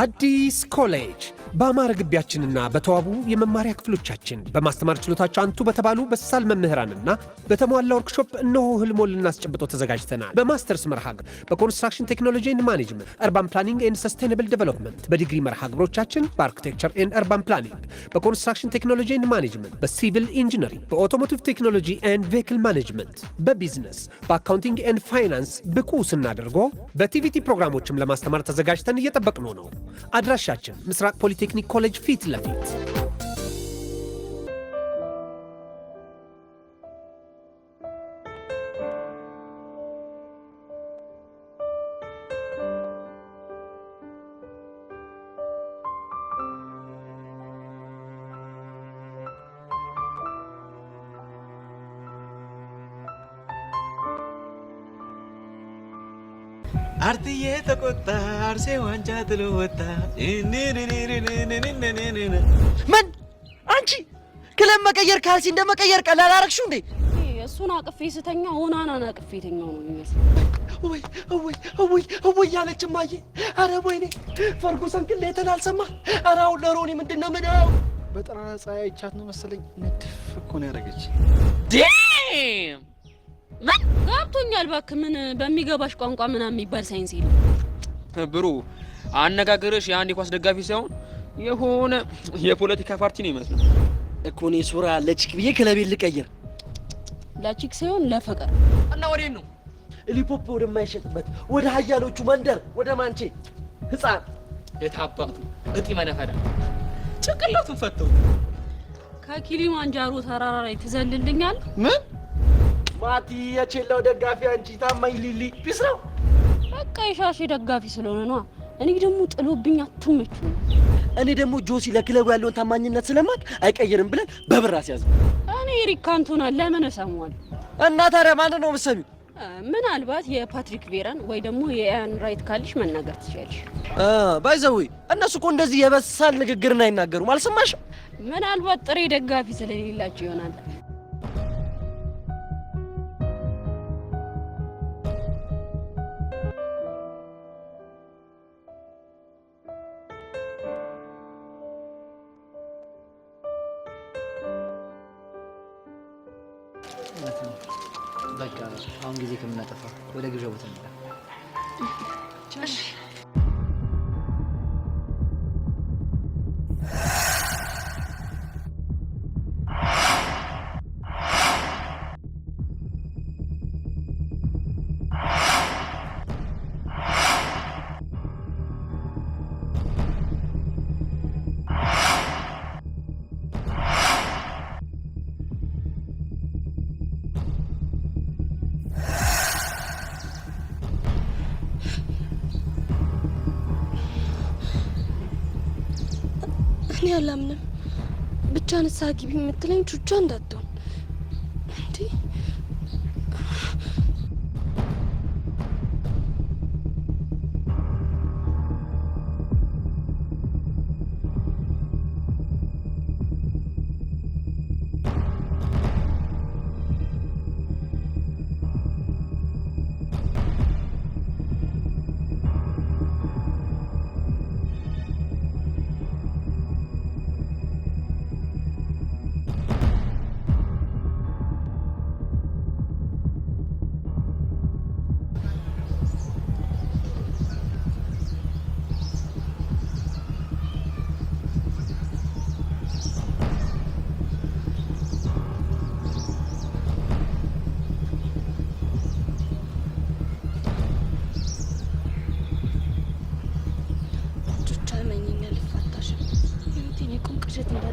አዲስ ኮሌጅ በአማረ ግቢያችንና በተዋቡ የመማሪያ ክፍሎቻችን በማስተማር ችሎታቸው አንቱ በተባሉ በሳል መምህራንና በተሟላ ወርክሾፕ እነሆ ህልሞን ልናስጨብጦ ተዘጋጅተናል። በማስተርስ መርሃ ግብር በኮንስትራክሽን ቴክኖሎጂ ኤንድ ማኔጅመንት፣ አርባን ፕላኒንግ ኤንድ ሰስቴናብል ዴቨሎፕመንት፣ በዲግሪ መርሃ ግብሮቻችን በአርኪቴክቸር ኤንድ አርባን ፕላኒንግ፣ በኮንስትራክሽን ቴክኖሎጂ ኤንድ ማኔጅመንት፣ በሲቪል ኢንጂነሪንግ፣ በኦቶሞቲቭ ቴክኖሎጂ ኤንድ ቬሂክል ማኔጅመንት፣ በቢዝነስ፣ በአካውንቲንግ ኤንድ ፋይናንስ ብቁ ስናደርጎ በቲቪቲ ፕሮግራሞችም ለማስተማር ተዘጋጅተን እየጠበቅነው ነው። አድራሻችን ምስራቅ ፖሊቴክኒክ ኮሌጅ ፊት ለፊት። አርትዬ ተቆጣ አርሴ ዋንጫ ጥሎ ወጣ። ምን አንቺ ክለብ መቀየር ካልሲ እንደ መቀየር ቀላል አረግሽው እንዴ? እሱን አቅፌ ስተኛ ሆናናን አቅፌ ተኛው ነው የሚመስለው። ወይ ያለች ማየ። አረ ወይኔ ፈርጉሰን ግን ለተን አልሰማ። አረ አሁን ለሮኒ ምንድነው ምነው? በጠራራ ፀሐይ አይቻት ነው መሰለኝ ንድፍ እኮ ነው ያደረገች። ዴም ገብቶኛል። እባክህ ምን በሚገባሽ ቋንቋ ምናምን የሚባል ሳይንስ የለም። ብሩ አነጋገርሽ የአንድ ኳስ ደጋፊ ሳይሆን የሆነ የፖለቲካ ፓርቲ ነው ይመስላል እኮ። እኔ ሱራ ለቺክ ብዬ ክለቤን ልቀይር። ለቺክ ሳይሆን ለፍቅር እና ወዴት ነው? ሊፖፕ ወደማይሸጥበት ወደ ሀያሎቹ መንደር ወደ ማንቼ ህፃን የታባቱ እጢ መነፈዳ ጭቅላቱን ፈተው ከኪሊማንጃሮ ተራራ ላይ ትዘልልኛል። ምን ማቲ የቼላው ደጋፊ አንቺ ታማኝ ሊሊ ፒስ ነው። በቃ የሻሼ ደጋፊ ስለሆነ ነው። እኔ ደግሞ ጥሎብኝ አትመቹ። እኔ ደግሞ ጆሲ ለክለቡ ያለውን ታማኝነት ስለማቅ አይቀየርም ብለን በብር አስያዝ። እኔ ኤሪክ ካንቶና ለምን እሰማዋለሁ? እና ታዲያ ማን ነው የምትሰሚው? ምናልባት የፓትሪክ ቬራን ወይ ደግሞ የኢያን ራይት ካልሽ መናገር ትችያለሽ። ባይዘው እነሱ እኮ እንደዚህ የበሳል ንግግርን አይናገሩም። አልሰማሽም? ምናልባት ጥሬ ደጋፊ ስለሌላቸው ይሆናል። በቃ አሁን ጊዜ ከምናጠፋ ወደ ግብዣ ቦታ እንሄድ። እሺ እኔ አላምንም። ብቻ ንስሐ ግቢ የምትለኝ ቹቻ እንዳትሆን እንዴ?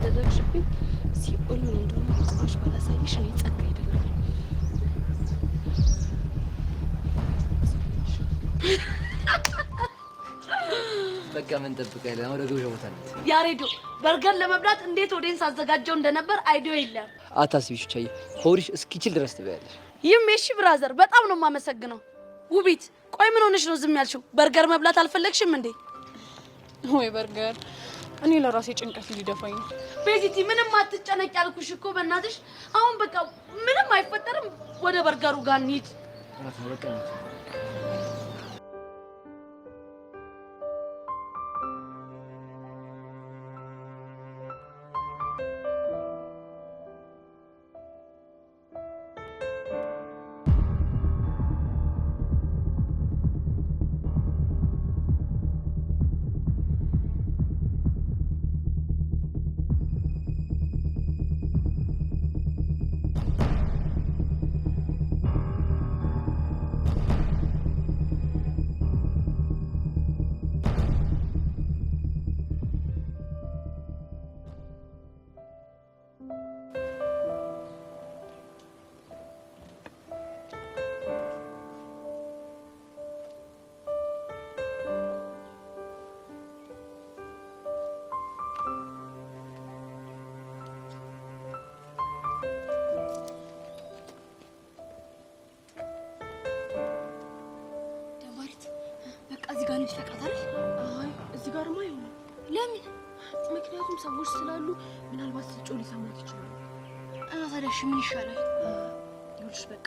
እንዳደረግሽብኝ ሲኦል ምን እንደሆነ ቆሽ ባላሳይሽ እኔ ጸጋ አይደለም። በቃ ምን ጠብቀህ ወደ ግብዣ ቦታ ነኝ። ያሬዶ በርገር ለመብላት እንዴት ኦዲየንስ አዘጋጀው እንደነበር አይዲዮ የለም። አታስቢሽ ቻይ ሆሪሽ እስኪችል ድረስ ትበያለሽ። ይሜሽ ብራዘር በጣም ነው የማመሰግነው። ውቢት ቆይ ምን ሆነሽ ነው ዝም ያልሽው? በርገር መብላት አልፈለግሽም እንዴ? ወይ በርገር እኔ ለራሴ ጭንቀት ሊደፋኝ ነው። ቤዚቲ ምንም አትጨነቂ ያልኩሽ እኮ በእናትሽ። አሁን በቃ ምንም አይፈጠርም። ወደ በርገሩ ጋር እንሂድ። በቃ መሄድ ፈቃታል? አይ እዚህ ጋርማ አይሆንም። ለምን? ምክንያቱም ሰዎች ስላሉ ምናልባት ስጮ ሊሰማት ይችላል። እና ታዲያ እሺ ምን ይሻላል? ይኸውልሽ በቃ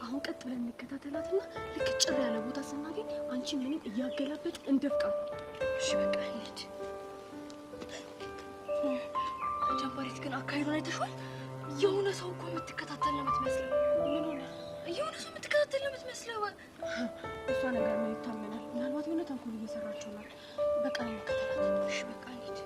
አሁን ቀጥ ብለን እንከታተላትና ልክ ጭር ያለ ቦታ ስናገኝ አንቺ ምንም እያገላበጥ እንደፍቃ። እሺ በቃ እንሂድ። ጀምባሪት ግን አካሄዱን አይተሽዋል? የሆነ ሰው እኮ የምትከታተል ነው የምትመስለው። ምን ሆነ? የሆነ ሰው የምትከታተል ነው የምትመስለው። እሷ ነገር ምን ይታመናል? ምናልባት የሆነ ተንኮል እየሰራችሁ ነው። በቃ እንከታተላት። እሺ በቃ እንሂድ።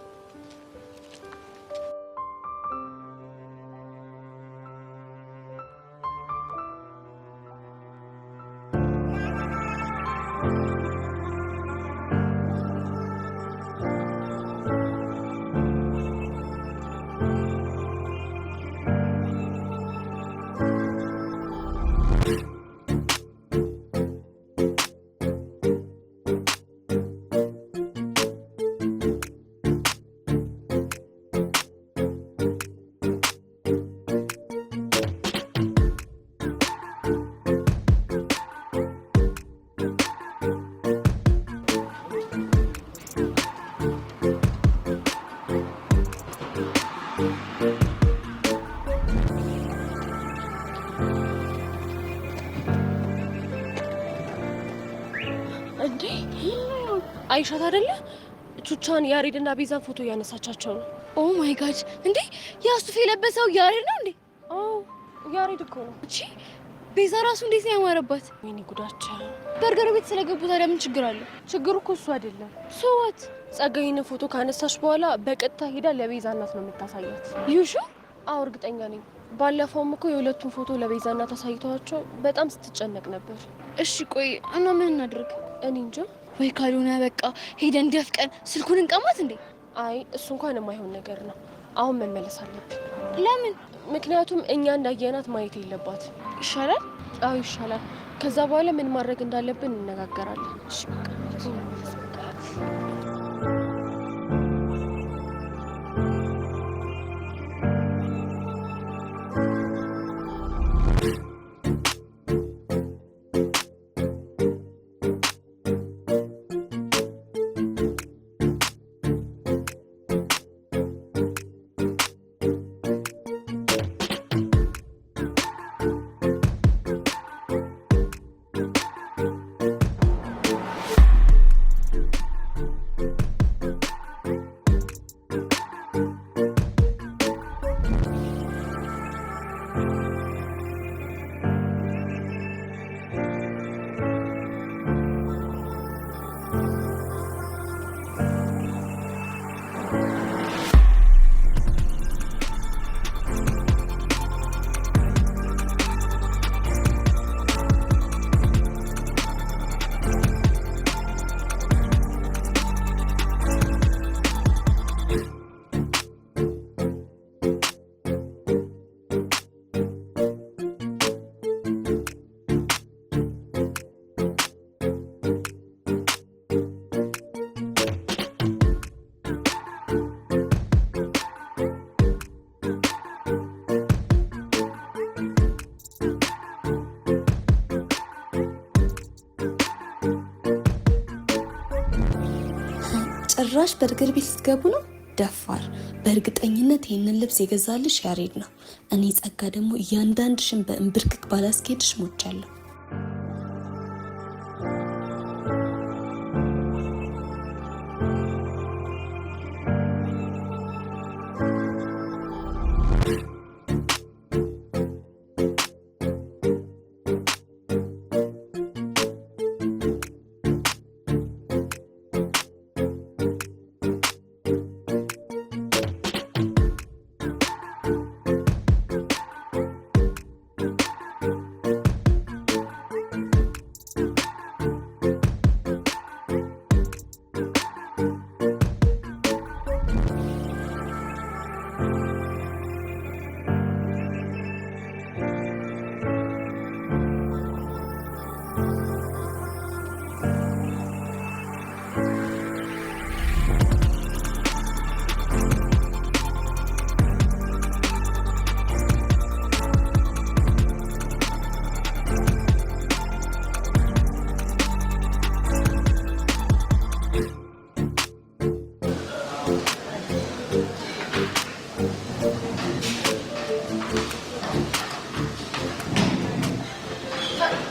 አይሻት አይደለ? ቹቻን ያሬድና ቤዛን ፎቶ ያነሳቻቸው ነው። ኦ ማይ ጋድ! እንዴ ያሱፍ የለበሰው ያሬድ ነው እንዴ? አዎ ያሬድ እኮ ነው። እቺ ቤዛ ራሱ እንዴት ነው ያማረባት! ወይኔ ጉዳቸው! በርገር ቤት ስለገቡ ታዲያ ምን ችግር አለ? ችግሩ እኮ እሱ አይደለም። ሶዋት ጸጋይን ፎቶ ካነሳች በኋላ በቀጥታ ሄዳ ለቤዛ እናት ነው የምታሳያት። ዩሹ? አዎ እርግጠኛ ነኝ። ባለፈውም እኮ የሁለቱን ፎቶ ለቤዛ እናት አሳይተዋቸው በጣም ስትጨነቅ ነበር። እሺ ቆይ እና ምን እናድርግ? እኔ እንጃ። ወይ ካልሆነ በቃ ሄደን ደፍቀን ስልኩን እንቀማት እንዴ? አይ እሱ እንኳን የማይሆን ነገር ነው። አሁን መመለስ አለብን። ለምን? ምክንያቱም እኛ እንዳየናት ማየት የለባት። ይሻላል? አዎ ይሻላል። ከዛ በኋላ ምን ማድረግ እንዳለብን እንነጋገራለን። እሺ በቃ ጭራሽ በርገር ቤት ስትገቡ ነው? ደፋር። በእርግጠኝነት ይህንን ልብስ የገዛልሽ ያሬድ ነው። እኔ ጸጋ ደግሞ እያንዳንድሽን በእንብርክክ ባላስኬድሽ ሞቻለሁ።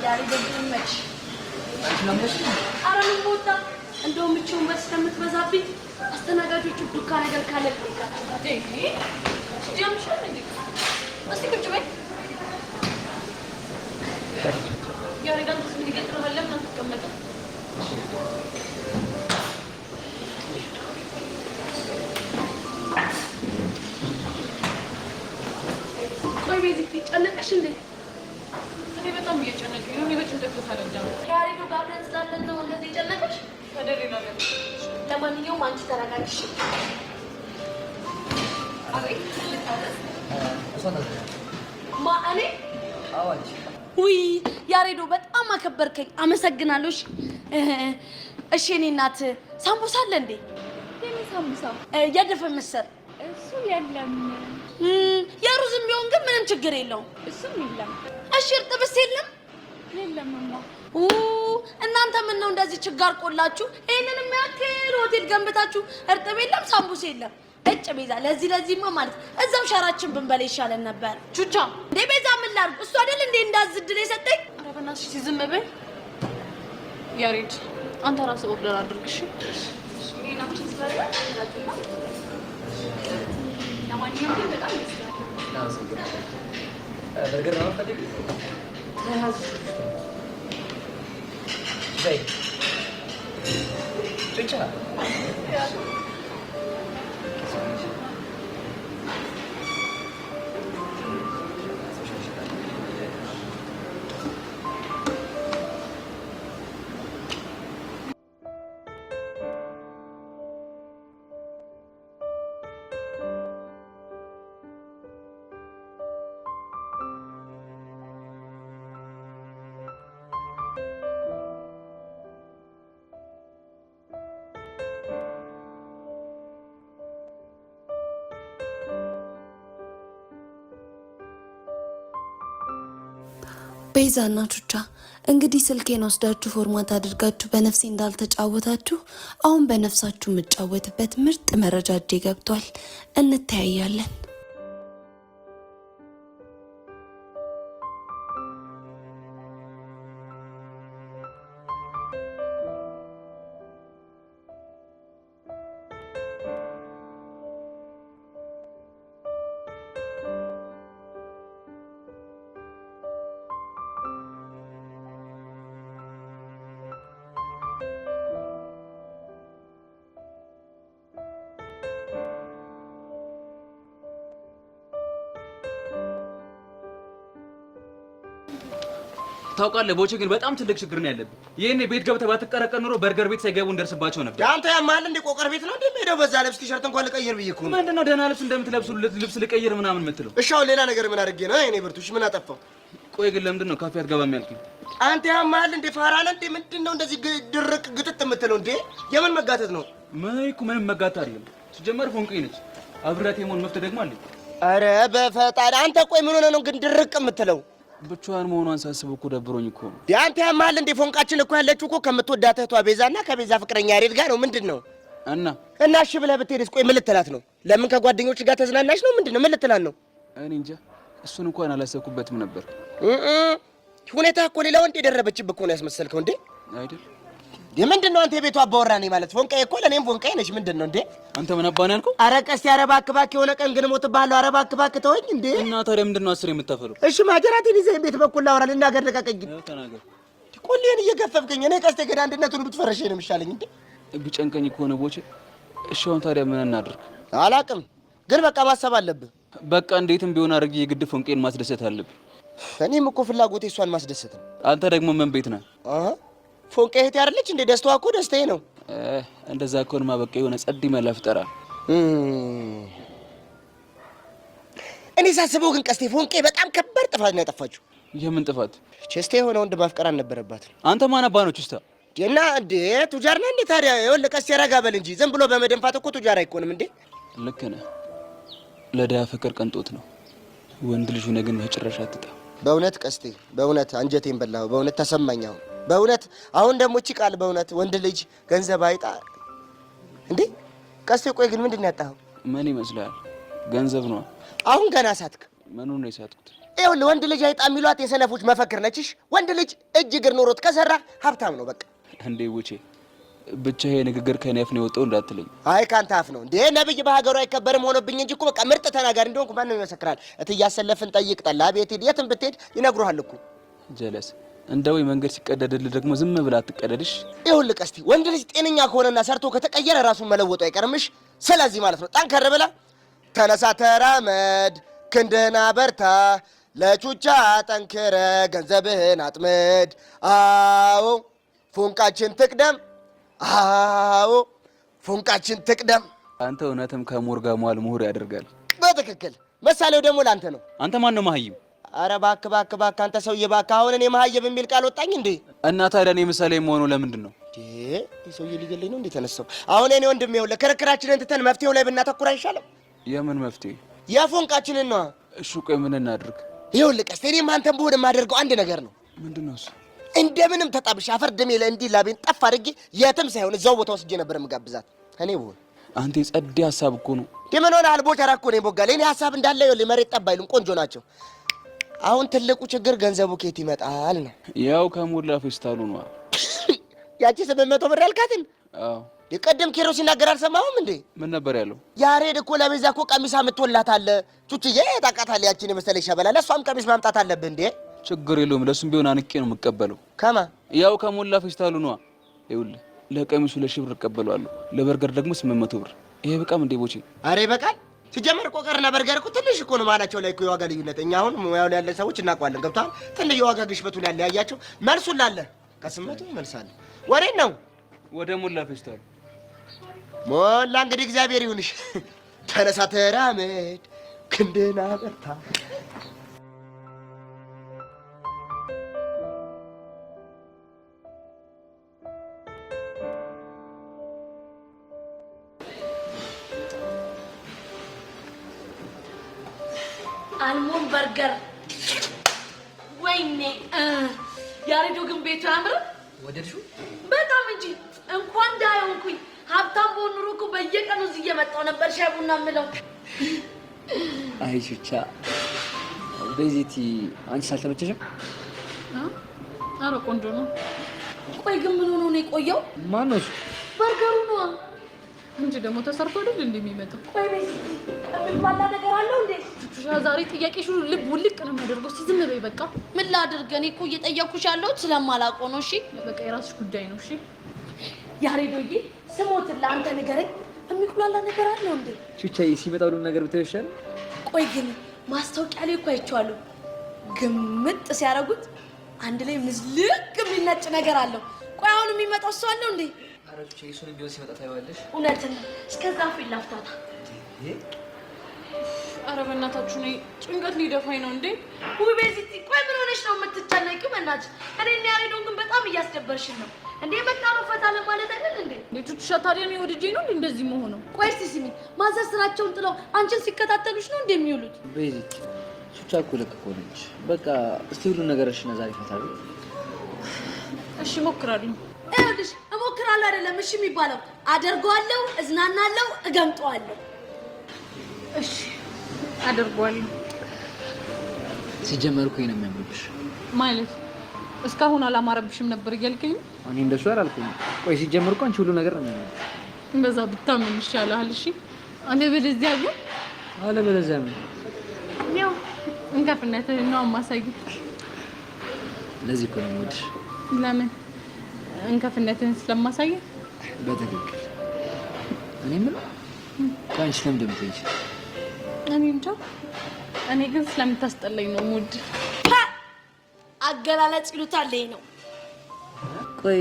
ያሪ ደግመች አንቺ ነው ምንሽ አረም ቦታ እንደውም እቺውን በስተምትበዛብኝ አስተናጋጆቹ ዱካ ነገር ካለ ይካታታ እሺ ጀምሽን እንዴ እስቲ ቁጭ በይ ያሪ ጋር ምን ይገጥራል ለምን ተቀመጠ ቆይ ቤት ይጨነቅሽ እንዴ እኔ በጣም እየጨነቀኝ ነው በጭንቀት ተፈረጃው ያሪዶ ጋር ተንስታለን ነው እንደዚህ ጨነቅሽ ወደሪ ነገር ለማንኛውም አንቺ ተረጋግሽ አቤት ማአኔ አዋጅ ውይ ያሬዶ በጣም አከበርከኝ አመሰግናለሁ እሺ እኔ እናት ሳምቡሳ አለ እንዴ የኔ ሳምቡሳ የደፈ ምስር እሱ የለም የሩዝም ቢሆን ግን ምንም ችግር የለውም እሱም የለም እሺ እርጥብስ የለም የለምማ እናንተ ምን ነው እንደዚህ ችጋር ቆላችሁ ይሄንን የሚያክል ሆቴል ገንብታችሁ እርጥብ የለም ሳምቡሳ የለም እጭ ቤዛ ለዚህማ ማለት እዛው ሸራችን ብንበላ ይሻለን ነበር ቹቻ እንዴ ቤዛ ምን ላድርግ እሱ አይደል እንዴ እንዳዝድል የሰጠኝ ኧረ በእናትሽ ዝም በይ ያሬድ አንተ ራስህ ኦርደር አድርግሽ ሌላችን ስለላ ለማንኛውም ግን በጣም ይስላል በርገር ነው ፈልግ በይ ቹቻ ቤዛና ቹቻ እንግዲህ ስልኬን ወስዳችሁ ፎርማት አድርጋችሁ በነፍሴ እንዳልተጫወታችሁ አሁን በነፍሳችሁ የምጫወትበት ምርጥ መረጃ እጄ ገብቷል። እንተያያለን። ታውቃለህ ቦቼ ግን በጣም ትልቅ ችግር ነው ያለብህ። ይሄኔ ቤት ገብተህ ባትቀረቀር ኖሮ በርገር ቤት ሳይገቡ እንደርስባቸው ነበር። አንተ ያማል እንደ ቆቀር ቤት ነው እንደሚሄደው በዛ ልብስ ቲሸርት እንኳን ልቀይር ብዬ እኮ ነው። ምንድነው ደህና ልብስ እንደምትለብሱ ልብስ ልቀይር ምናምን የምትለው? እሺ አሁን ሌላ ነገር ምን አድርጌ ነው? እኔ ብርቱሽ ምን አጠፋው? ቆይ ግን ለምንድን ነው ካፌ አትገባም ያልከኝ? አንተ ያማል እንደ ፋራለ እንደ ምንድነው እንደዚህ ድርቅ ግጥጥ የምትለው እንዴ? የምን መጋተት ነው? ምንም መጋተት አይደለም። ሲጀመር ፎንቀኝ ነች። አብራት የመሆን መፍትሄ ደግሞ አለኝ። አረ በፈጣሪ አንተ ቆይ ምን ሆነ ነው ግን ድርቅ የምትለው? ብቻዋን መሆኗን ሳስብ እኮ ደብሮኝ እኮ ነው። ያንተ ያማል እንደ ፎንቃችን እኮ ያለችው እኮ ከምትወዳት እህቷ ቤዛና ከቤዛ ፍቅረኛ ያሬድ ጋር ነው። ምንድነው? እና እሺ ብለህ ብትሄድስ ቆይ ምን ልትላት ነው? ለምን ከጓደኞች ጋር ተዝናናሽ ነው? ምንድነው? ምን ልትላት ነው? እኔ እንጃ እሱን እንኳን አላሰብኩበትም ነበር። ሁኔታ እኮ ሌላ ወንድ የደረበችብህ እኮ ነው ያስመሰልከው እንዴ? አይደል? ምንድነው አንተ የቤቱ አባወራ ነኝ ማለት? ፎንቃዬ እኮ ለኔም ፎንቃዬ ነሽ። ምንድነው እንዴ? አንተ ምን አባህ ነው ያልከው? ኧረ ቀስ ያረባ አክባክ የሆነ ቀን ግን ሞትብሃለሁ። አረባ አክባክ ተወኝ እንዴ። እና ታዲያ ምንድነው አስር የምታፈለው? እሺ ማጀራቴን ይዘህ ቤት በኩል ላወራ ልናገር ልቀቀኝ። ተናገር። ቆሌን እየገፈፍከኝ እኔ ቀስቴ ገዳ አንድነቱን ብትፈረሽ ነው የሚሻለኝ እንዴ። ቢጨንቀኝ ከሆነ ቦቼ እሺ አሁን ታዲያ ምን እናድርግ? አላቅም ግን በቃ ማሰብ አለብህ። በቃ እንዴትም ቢሆን አድርጌ የግድ ፎንቄን ማስደሰት አለብኝ። እኔም እኮ ፍላጎቴ እሷን ማስደሰት ነው። አንተ ደግሞ ምን ቤት ነህ? ፎንቄ እህቴ አይደለች እንዴ? ደስታዋ እኮ ደስታዬ ነው። እንደዛ ከሆነማ በቃ የሆነ ጸድ መላ ፍጠራ። እኔ ሳስበው ግን ቀስቴ ፎንቄ በጣም ከባድ ጥፋት ነው ያጠፋችው። የምን ጥፋት? ቸስቴ የሆነ ወንድ ማፍቀር አልነበረባትም። አንተ ማን አባ ነው ቸስታ? እና እንዴ ቱጃር ነህ እንዴ ታዲያ? ይኸውልህ ቀስቴ ረጋ በል እንጂ ዝም ብሎ በመደንፋት እኮ ቱጃር አይኮንም እንዴ። ልክ ነህ። ለድሀ ፍቅር ቅንጦት ነው። ወንድ ልጅ ሆነህ ግን በጭራሽ አትጣ። በእውነት ቀስቴ በእውነት አንጀቴን በላኸው። በእውነት ተሰማኝ አሁን በእውነት አሁን ደግሞ እቺ ቃል በእውነት ወንድ ልጅ ገንዘብ አይጣ እንዴ ቀስቴ። ቆይ ግን ምንድን ነው ያጣኸው? ምን ይመስላል? ገንዘብ ነው። አሁን ገና ሳትክ። ምኑን ነው የሳትኩት? ይኸውልህ ወንድ ልጅ አይጣ የሚሏት የሰነፎች መፈክር ነችሽ። ወንድ ልጅ እጅ እግር ኖሮት ከሰራ ሀብታም ነው በቃ። እንዴ ውጪ ብቻ ይሄ ንግግር ከኔ አፍ ነው የወጣው እንዳትለኝ። አይ ካንተ አፍ ነው እንዴ? ነብይ በሀገሩ አይከበርም ሆኖብኝ እንጂ እኮ በቃ ምርጥ ተናጋሪ እንደሆንኩ ማን ነው ይመሰክራል? እትያሰለፍን ጠይቅ፣ ጠላ ቤት ሂድ፣ የትም ብትሄድ ይነግሩሃል እኮ። ጀለስ እንደው መንገድ ሲቀደድልህ ደግሞ ዝም ብላ አትቀደድሽ። ይኸውልህ ቀስቲ ወንድ ልጅ ጤነኛ ከሆነና ሰርቶ ከተቀየረ ራሱን መለወጡ አይቀርምሽ። ስለዚህ ማለት ነው ጠንከር ብላ ተነሳ፣ ተራመድ፣ ክንድህን አበርታ፣ ለቹቻ ጠንክረ ገንዘብህን አጥምድ። አዎ ፎንቃችን ትቅደም፣ አዎ ፎንቃችን ትቅደም። አንተ እውነትም ከሙር ጋር መዋል ምሁር ያደርጋል። በትክክል መሳሌው ደግሞ ላንተ ነው። አንተ ማን ነው መሀይም? አረ እባክህ እባክህ እባክህ አንተ ሰውዬ እባክህ። አሁን እኔ መሀይም የሚል ቃል ወጣኝ እንዴ? እና ታዲያ እኔ ምሳሌ የምሆነው ለምንድን ነው? ይሄ ሰውዬ ሊገለኝ ነው እንዴ ተነሳው? አሁን እኔ ወንድም ይኸውልህ ክርክራችንን ትተን መፍትሄው ላይ ብናተኩር አይሻልም? የምን መፍትሄ? የፎንቃችንን ነው። እሺ ቆይ ምን እናድርግ? ይኸውልህ ቀስቴ እኔም አንተም ብሆን የማደርገው አንድ ነገር ነው። ምንድን ነው እሱ? እንደምንም ተጣብሽ አፈር ደሜ ላይ እንዲህ ላቤን ጠፍ አድርጌ የትም ሳይሆን እዛው ቦታ ወስጄ ነበር የምጋብዛት እኔ ብሆን። አንተ ጸዴ ሀሳብ እኮ ነው። የምን ሆነሃል? ቦቸራ እኮ ነኝ ቦጋሌ። እኔ ሀሳብ እንዳለ ይኸውልህ መሬት ጠብ አይሉም፣ ቆንጆ ናቸው። አሁን ትልቁ ችግር ገንዘቡ ከየት ይመጣል ነው። ያው ከሞላ ፌስታሉ ነው። ያቺ 700 ብር ያልካትን? አዎ የቀደም ኬሮ ሲናገር አልሰማሁም እንዴ? ምን ነበር ያለው? ያሬድ እኮ ለቤዛ እኮ ቀሚስ አምጥቶላታል። ቹችዬ ታውቃታለህ? ያቺን የመሰለሽ ሸበላ ለእሷም ቀሚስ ማምጣት አለብህ እንዴ? ችግር የለውም ለሱም ቢሆን አንቄ ነው የምቀበለው። ከማ? ያው ከሞላ ፌስታሉ ነው። ይኸውልህ ለቀሚሱ ለ1000 ብር እቀበለዋለሁ፣ ለበርገር ደግሞ 800 ብር። ይሄ በቃም እንዴ ቦቼ? አሬ በቃል ሲጀመር እኮ ቀርና በርገር እኮ ትንሽ እኮ ነው ማናቸው ላይ እኮ የዋጋ ልዩነት። እኛ አሁን ሙያው ላይ ያለን ሰዎች እናውቀዋለን። ገብቶሃል? ትንሽ የዋጋ ግሽበቱን ያለ ያያቸው መልሱን ላለ ከ800 ይመልሳል። ወሬን ነው ወደ ሞላ ፌስታሉ ሞላ። እንግዲህ እግዚአብሔር ይሁንሽ። ተነሳ፣ ተራመድ፣ ክንድህን አበርታ። አልሞን በርገር ወይኔ ያሬዶ ግን ቤቱ ያምራል። ወደድሽው? በጣም እንጂ እንኳን ዳይሆንኩኝ ሀብታም በሆን ኑሮ እኮ በየቀኑ እዚህ እየመጣሁ ነበር ሻይ ቡና የምለው። አይ ቹቻ በዚቲ አንቺ ሳልተመቸሽም? ኧረ ቆንጆ ነው። ቆይ ግን ምን ሆኖ ነው የቆየው? ማን ነው እሱ? በርገሩ ነው እንጂ ደግሞ ተሰርቶ አይደል እንደሚመጣው። ቆይ በዚህ የሚባላ ነገር አለው እንዴ? ቹቻ ዛሬ ጥያቄሽ ሁሉ ልብ ውልቅ ነው የሚያደርገው። እስኪ ዝም በይ በቃ። ምን ላድርግ? እኔ እኮ እየጠየኩሽ ያለሁት ስለማላውቀው ነው። እሺ በቃ የራስሽ ጉዳይ ነው። እሺ ያሬዶዬ ስሞትን ለአንተ ንገረኝ። የሚቁላላ ነገር አለው እንዴ? ቹቻዬ ሲመጣ ሁሉም ነገር ብትይሻል። ቆይ ግን ማስታወቂያ ላይ እኮ አይቼዋለሁ። ግምጥ ሲያደርጉት አንድ ላይ ምዝልቅ የሚነጭ ነገር አለው። ቆይ አሁን የሚመጣው እሱ አለው እንዴ? ኧረ ቹቻዬ እሱን ቢሆን ሲመጣ ታይዋለሽ። እውነትን ነው። እስከዛ ፊት ላፍታታ። ኧረ በእናታችሁ ነይ፣ ጭንቀት ሊደፋኝ ነው እንዴ። ውይ ቤዚቲ ቆይ ምን ሆነሽ ነው የምትጨነቂው? በእናትሽ እኔና ያሬዶን ግን በጣም እያስደበርሽን ነው እንዴ። መጣ ነው ፈታ ለማለት አይደል እንዴ? ቹቻ ታዲያ እኔ ወድጄ ነው እንደዚህ መሆነው? ቆይ እስቲ ስሚ፣ ማዘር ስራቸውን ጥለው አንቺን ሲከታተሉሽ ነው እንደሚውሉት? በዚቲ ቹቻ እኮ ልክ እኮ ነች። በቃ እስቲ ሁሉ ነገር እሺ ነው ዛሬ ፈታ ነው። እሺ እሞክራለሁ። ይኸውልሽ እሞክራለሁ አይደለም እሺ የሚባለው፣ አደርገዋለሁ፣ እዝናናለሁ፣ እገምጠዋለሁ። እሺ አደርገዋለሁ። ሲጀመር እኮ ነው የሚያምርብሽ ማለት እስካሁን አላማረብሽም ነበር እያልከኝ? እኔ እንደሱ አላልኩኝ። ቆይ ሲጀመር እኮ አንቺ ሁሉ ነገር ነው የሚያምርብሽ። በዛ ብታምን ይሻላል። እሺ አለበለዚያ ግን አለበለዚያ ምን? ያው እንከፍነትህን ነው የማሳይህ። ለዚህ እኮ ነው የምወድሽ። ለምን? እንከፍነትህን ስለማሳይህ። በትክክል። እኔ የምለው ከአንቺ ለምን እንደምትሄጂ እኔ እንጃ። እኔ ግን ስለምታስጠላኝ ነው የምወድህ። አገላለጽ ይሉታል ይሄ ነው። ቆይ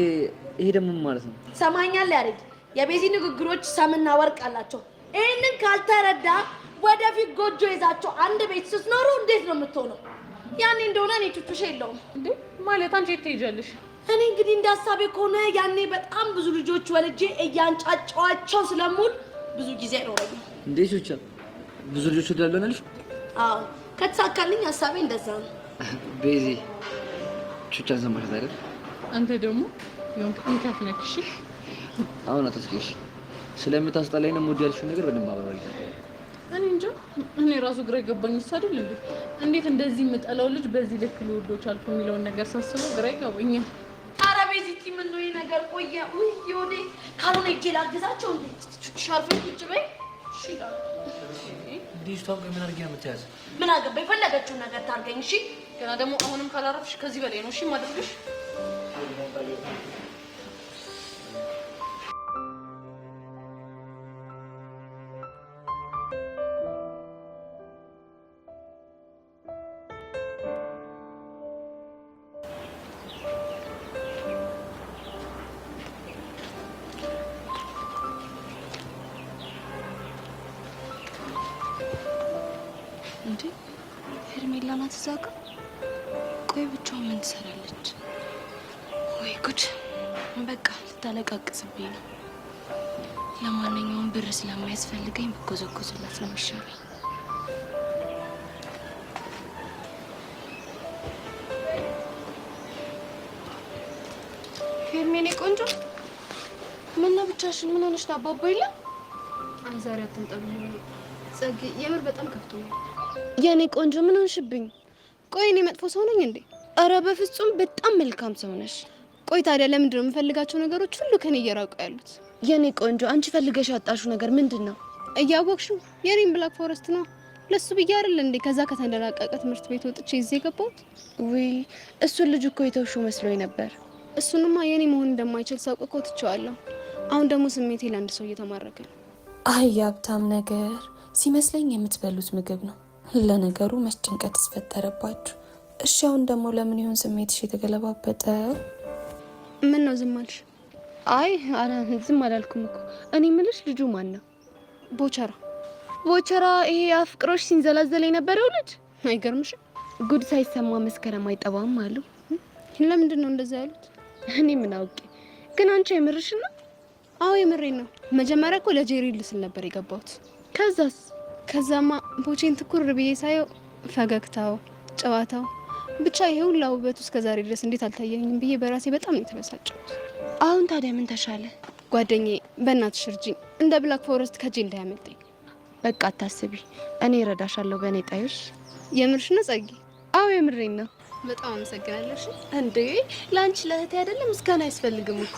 ይሄ ደግሞ ምን ማለት ነው? ሰማኛል ያሬድ፣ የቤዚ ንግግሮች ሰምና ወርቅ አላቸው። ይህንን ካልተረዳ ወደፊት ጎጆ ይዛቸው አንድ ቤት ስትኖሩ እንዴት ነው የምትሆነው? ያኔ እንደሆነ እኔ ቹቹሽ የለውም እንዴ ማለት አንቺ የት ትሄጃለሽ? እኔ እንግዲህ እንደ ሀሳቤ ከሆነ ያኔ በጣም ብዙ ልጆች ወልጄ እያንጫጫዋቸው ስለሙል ብዙ ጊዜ አይኖረኝም። እንዴ ቹቻ ብዙ ልጆች ወዳለናልሽ? አዎ ከተሳካልኝ ሀሳቤ እንደዛ ነው። ቤዚ ቹቻን ሰማሻት አይደል? አንተ ደግሞ የሆንክ እንከፍነክ። እሺ አሁን አትስቂሽ። ስለምታስጠላኝ ነው የምወድ ያልሽው ነገር በደንብ አብራሪ። እኔ እንጃ እኔ ራሱ ግራ ገባኝ አይደል እንዴ እንዴት እንደዚህ የምጠላው ልጅ በዚህ ልክ ልወዶች አልኩ የሚለውን ነገር ሳስበው ግራ ይገባኛል። ኧረ ቤዚቲ ምን ነው ይሄ ነገር ቆየ ወይ ይወዴ ካልሆነ እጄ ላግዛቸው እንዴ ሻርፍ ቁጭ በይ እሺ ይላል ልጅቷን ምን አድርጊያ የምትያዝ ምን አገባኝ የፈለገችውን ነገር ታርገኝ እሺ ገና ደግሞ አሁንም ካላረፍሽ ከዚህ በላይ ነው እሺ ማድረግሽ እንዴ ሄርሜላ ናት እዛ ጋ? ቆይ ብቻዋን ምን ትሰራለች? ወይ ጉድ! በቃ ልታለቃቅስብኝ ነው። ለማንኛውም ብር ስለማያስፈልገኝ ብጎዘጎዝላት ነው የሚሻለው። ሄርሜኔ ቆንጆ ምን ነው ብቻሽን? ምን ሆነሽ? አባባ የለም? አይ ዛሬ አትምጣብኝ ጸጌ፣ የምር በጣም ከፍቶኛል። የኔ ቆንጆ ምን ሆንሽብኝ? ቆይ እኔ መጥፎ ሰው ነኝ እንዴ? አረ በፍጹም በጣም መልካም ሰው ነሽ። ቆይ ታዲያ ለምንድን ነው የምፈልጋቸው ነገሮች ሁሉ ከኔ እየራቁ ያሉት? የኔ ቆንጆ አንቺ ፈልገሽ ያጣሽው ነገር ምንድን ነው? እያወቅሽው የኔን ብላክ ፎረስት ነው። ለሱ ብዬ አይደል እንዴ ከዛ ከተንደላቀቀ ትምህርት ቤት ወጥቼ እዚህ የገባሁት? ውይ እሱን ልጅ እኮ የተውሽው መስሎኝ ነበር። እሱንማ የኔ መሆን እንደማይችል ሳውቅ እኮ ትቼዋለሁ። አሁን ደግሞ ስሜቴ ለአንድ ሰው እየተማረከ ነው። አይ ሀብታም ነገር ሲመስለኝ የምትበሉት ምግብ ነው። ለነገሩ መች ጭንቀት ተፈጠረባችሁ? እሺ አሁን ደግሞ ለምን ይሆን ስሜትሽ የተገለባበጠው? ምን ነው ዝም አልሽ? አይ ዝም አላልኩም እኮ። እኔ ምልሽ ልጁ ማን ነው? ቦቸራ ይሄ አፍቅሮሽ ሲንዘላዘል የነበረው ልጅ አይገርምሽም? ጉድ ሳይሰማ መስከረም አይጠባም አሉ። ለምንድን ነው እንደዛ ያሉት? እኔ ምን አውቄ። ግን አንቺ የምርሽ ነው? አዎ የምሬን ነው። መጀመሪያ እኮ ለጄሪ ልስል ነበር የገባሁት። ከዛማ ቦቼን ትኩር ብዬ ሳየው ፈገግታው፣ ጨዋታው ብቻ ይሄ ሁላ ውበቱ እስከ ዛሬ ድረስ እንዴት አልታየኝም ብዬ በራሴ በጣም ነው የተበሳጨሁት። አሁን ታዲያ ምን ተሻለ? ጓደኛዬ በእናትሽ እርጂኝ፣ እንደ ብላክ ፎረስት ከጄ እንዳያመልጠኝ። በቃ አታስቢ፣ እኔ እረዳሻለሁ። በእኔ ጣዮሽ። የምርሽ ነው ጸጊ? አዎ የምሬን ነው። በጣም አመሰግናለሽ። እንዴ ለአንቺ ለእህቴ አይደለም ምስጋና አያስፈልግም እኮ።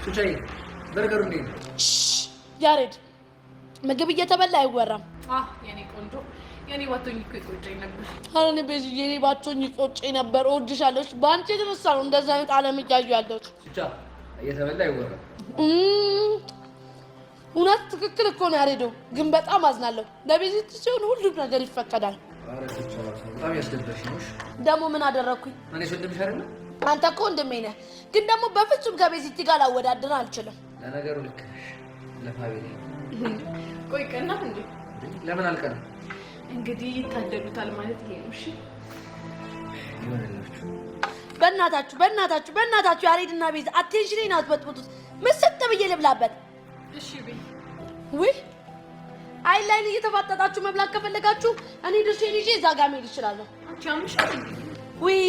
ሱቻይ በርገሩ እንዴ? ያሬድ ምግብ እየተበላ አይወራም። የኔ ቆንጆ የኔ ባቶኝ እኮ ይቆጨኝ ነበር። አሁን ቤዚ የኔ ባቶኝ ይቆጨኝ ነበር። እወድሻለሁ። በአንቺ የተነሳ ነው እንደዛ አይነት ዓለም እያዩ ያለሁት። ሱቻ እየተበላ አይወራም። እውነት ትክክል እኮ ነው ያሬዶ። ግን በጣም አዝናለሁ። ለቤዚ ሲሆን ሁሉም ነገር ይፈቀዳል። አረ ሱቻ በጣም ያስደበርሽ ነው። ደግሞ ምን አደረኩኝ? እኔ ወንድምሽ አይደል? አንተ እኮ ወንድሜ ነህ። ግን ደግሞ በፍጹም ከቤዚቲ ጋር ላወዳድር አልችልም። ለነገሩ ልክ ነሽ። ለፋቢሊ ቆይ ቀናት እንዴ? ለምን አልቀናም? እንግዲህ ይታደሉታል ማለት ይሄ ነው። እሺ ይሆንላችሁ። በእናታችሁ ያሬድና ቤዛ አቴንሽኔን አትበጥብጡት። ምስጥ ብዬ ልብላበት። እሺ ቤ ውይ አይ ላይን እየተፋጠጣችሁ መብላት ከፈለጋችሁ እኔ ድርሼን ይዤ እዛ ጋር መሄድ እችላለሁ። አንቺ አምሻል እንዴ? ውይ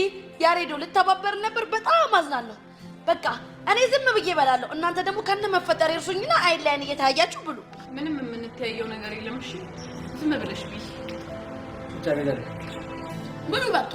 ያሬዶ ልተባበር ነበር። በጣም አዝናለሁ። በቃ እኔ ዝም ብዬ እበላለሁ። እናንተ ደግሞ ከነ መፈጠር እርሱኝና አይን ላይን እየታያችሁ ብሉ። ምንም የምንተያየው ነገር የለም። እሺ ዝም ብለሽ ብይ። ሱቻ ቢላል ብሉ በቃ።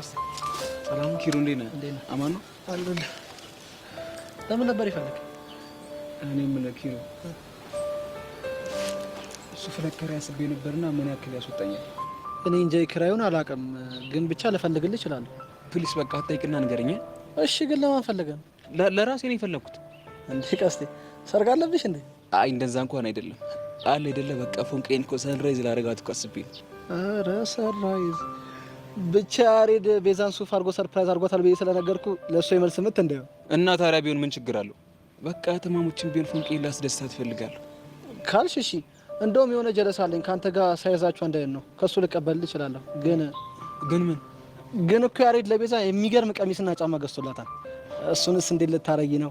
ሰላም ኪሩ፣ እንዴት ነህ? አማን ነው አለሁልህ። ለምን ነበር ይፈልግ? እኔ የምልህ ኪሩ፣ እሱ ፍለከር ያስቤ ነበርና ምን ያክል ያስወጣኛል? እኔ እንጃ ኪራዩን አላውቅም፣ ግን ብቻ ልፈልግልህ እችላለሁ። ፕሊስ በቃ አትጠይቅና ንገረኝ። እሺ፣ ግን ለማን ፈልገህ ነው? ለራሴ ነው የፈለኩት። እንዴ ቀስቴ፣ ሰርግ አለብሽ እንዴ? አይ እንደዛ እንኳን አይደለም። አለ አይደለ በቃ ፎንቄን እኮ ሰንራይዝ ላደርጋት እኮ አስቤ ነው። ኧረ ሰንራይዝ ብቻ ያሬድ ቤዛን ሱፍ አድርጎ ሰርፕራይዝ አድርጓታል ብዬ ስለነገርኩ ለእሱ የመልስ ምት እንደው እና ታዲያ ቢሆን ምን ችግር አለው? በቃ ተማሞችን ቢሆን ፎንቄን ላስደስታት እፈልጋለሁ ካልሽ እሺ። እንደውም የሆነ ጀለስ አለኝ ከአንተ ጋር ሳይዛችሁ አንድ አይነት ነው። ከሱ ልቀበልልህ እችላለሁ። ግን ምን ግን እኮ ያሬድ ለቤዛ የሚገርም ቀሚስና ጫማ ገዝቶላታል። እሱንስ እንዴት ልታረጊ ነው?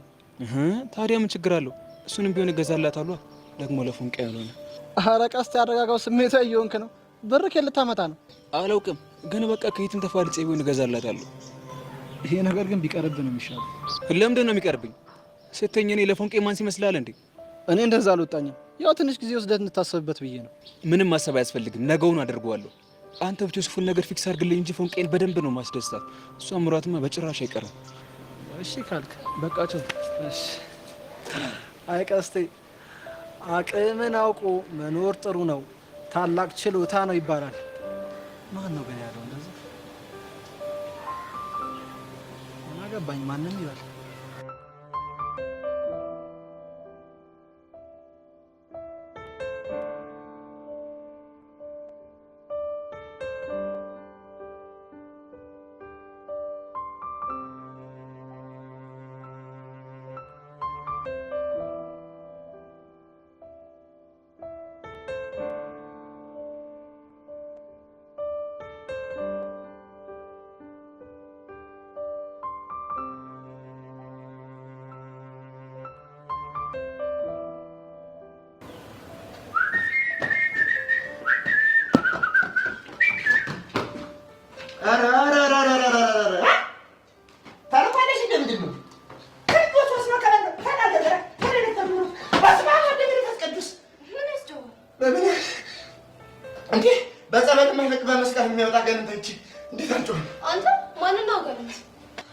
ታዲያ ምን ችግር አለው? እሱንም ቢሆን እገዛላታለሁ። ደግሞ ለፎንቄ ያልሆነ ኧረ ቀስቴ አረጋጋው። ስሜታዊ እየሆንክ ነው። ብር ከየት ልታመጣ ነው? አላውቅም፣ ግን በቃ ከየትም ተፋልጬ ቢሆን እገዛላታለሁ። ይሄ ነገር ግን ቢቀርብ ነው የሚሻለው። ለምንድን ነው የሚቀርብኝ? ስተኝ እኔ ለፎንቄ ማንስ ይመስላል እንዴ? እኔ እንደዛ አልወጣኝም። ያው ትንሽ ጊዜ ወስደህ እንታሰብበት ብዬ ነው። ምንም ማሰብ አያስፈልግም። ነገውን አደርገዋለሁ። አንተ ብቻ ሱፉን ነገር ፊክስ አድርግልኝ እንጂ ፎንቄን በደንብ ነው ማስደስታት። እሷ ምሯትማ በጭራሽ አይቀርም። እሺ ካልክ በቃቸው። እሺ። አይ ቀስቴ፣ አቅምን አውቆ መኖር ጥሩ ነው፣ ታላቅ ችሎታ ነው ይባላል። ማን ነው ግን ያለው እንደዚህ? ምን አገባኝ ማንም ይላል።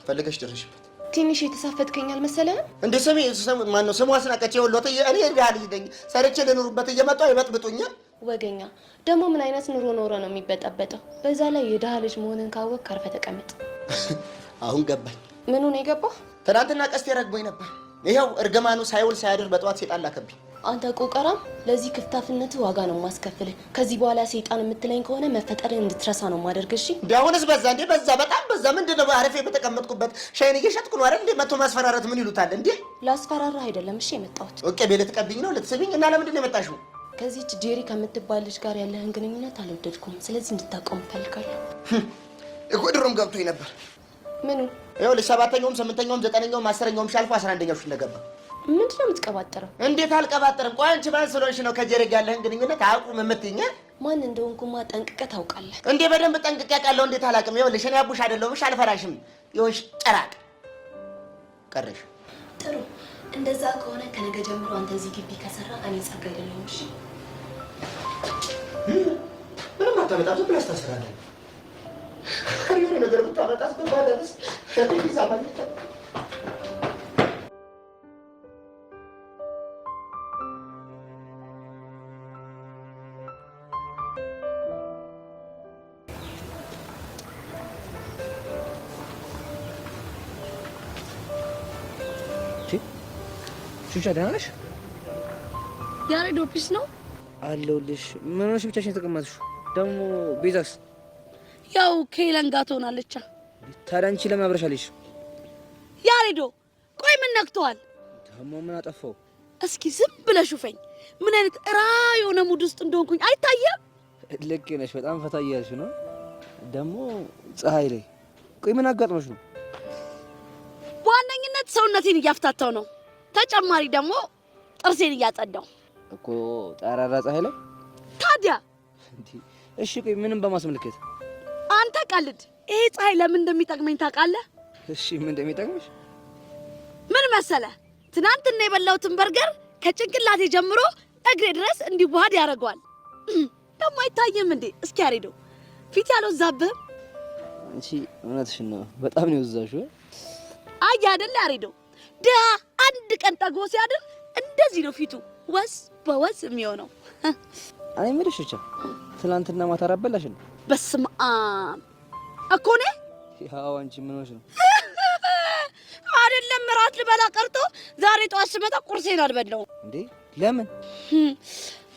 ፈልገሽ ደረሽበት። ትንሽ የተሳፈጥከኛል መሰለህ እንደ ማን ነው ስሟ? አስናቀች ይወሎት እኔ ያህል ይደኝ ሰርቼ ልኑርበት እየመጣ ይበጥብጡኛል። ወገኛ ደግሞ ምን አይነት ኑሮ ኖረ ነው የሚበጣበጠው? በዛ ላይ የድሃ ልጅ መሆንን ካወቅ ካርፈ ተቀመጥ። አሁን ገባኝ። ምኑ ነው የገባህ? ትናንትና ቀስቴ ረግቦኝ ነበር። ይኸው እርግማኑ ሳይውል ሳያድር በጠዋት ሴጣን ላከብኝ። አንተ ቆቀራም፣ ለዚህ ክፍታፍነት ዋጋ ነው ማስከፍልህ። ከዚህ በኋላ ሰይጣን የምትለኝ ከሆነ መፈጠርን እንድትረሳ ነው ማደርግ። እሺ ቢያውንስ በዛ እንዴ? በዛ በጣም በዛ። ምንድነው አረፌ በተቀመጥኩበት ሻይን እየሸጥኩ ነው አይደል እንዴ? መቶ ማስፈራራት ምን ይሉታል እንዴ? ላስፈራራ አይደለም እሺ የመጣሁት። ኦኬ ቤለ ተቀብኝ ነው ልትስብኝ እና ለምንድን ነው የመጣሽው? ከዚህች ጄሪ ከምትባል ልጅ ጋር ያለህን ግንኙነት አልወደድኩም። ስለዚህ እንድታቆም እፈልጋለሁ። እኮ ድሮም ገብቶኝ ነበር። ምኑ? ይኸው ለሰባተኛውም ስምንተኛውም ዘጠነኛውም አስረኛውም ሻልፎ 11ኛው ሽለገባ። ምንድነው የምትቀባጥረው? እንዴት አልቀባጥርም? ቆይ አንቺ ማን ስለሆንሽ ነው ከጄሪ ጋር ያለህን ግንኙነት አቁም የምትይኝ? ማን እንደሆንኩማ ጠንቅቀህ ታውቃለህ። እንዴ በደንብ ጠንቅቄ አውቃለሁ። እንዴት አላውቅም? ይኸውልሽ እኔ አቡሽ አይደለሁም። እሺ አልፈራሽም። ይኸውልሽ ጭራቅ ቀረሽ። ጥሩ፣ እንደዛ ከሆነ ከነገ ጀምሮ አንተ እዚህ ግቢ ከሰራ እኔ ጸጋ አይደለሁም። እሺ ምንም አታመጣም። ዝም ብለሽ ታስራለህ። ከሪው ነገር ብታመጣስ በባለስ ሸጥይ ሳማልከ ቹቻ ደህና ነሽ? ያሬድ ኦፊስ ነው አለሁልሽ። ምን ሆነሽ ብቻሽን የተቀመጥሽው? ደግሞ ቤዛስ? ያው ከሄለን ጋር ትሆናለች። ታዲያ አንቺ ለምን አብረሽ አለሽ? ያሬዶ ቆይ ምን ነክቷል? ደግሞ ምን አጠፋው? እስኪ ዝም ብለሽ ሹፈኝ። ምን አይነት የሆነ ሙድ ውስጥ እንደሆንኩኝ አይታየም? ልክ ነሽ። በጣም ፈታ እያልሽ ነው። ደግሞ ፀሐይ ላይ ቆይ ምን አጋጥሞሽ ነው? በዋነኝነት ሰውነቴን እያፍታታው ነው። ተጨማሪ ደግሞ ጥርሴን እያጸዳው እኮ ጠራራ ፀሐይ ላይ። ታዲያ እሺ ቆይ ምንም በማስመልከት አንተ ቀልድ። ይሄ ፀሐይ ለምን እንደሚጠቅመኝ ታውቃለህ? እሺ ምን እንደሚጠቅምሽ? ምን መሰለህ? ትናንትና የበላሁትን በርገር ከጭንቅላቴ ጀምሮ እግሬ ድረስ እንዲዋሃድ ያደርገዋል። ደግሞ አይታየም እንዴ? እስኪ ያሬዶ ፊት ያለው ዛብህ አንቺ እውነትሽን ነው። በጣም ነው የወዛሽው። አይ አይደል ያሬዶ ድሀ አንድ ቀን ጠግቦ ሲያድር እንደዚህ ነው ፊቱ ወዝ በወዝ የሚሆነው። እኔ የምልሽ ብቻ ትናንትና ማታ አራበላሽ ነው? በስመ አብ እኮ ነው። ያው አንቺ ምን ሆነሽ ነው? አይደለም እራት ልበላ ቀርቶ ዛሬ ጠዋት ስመጣ ቁርሴን አልበላሁም። እንዴ ለምን?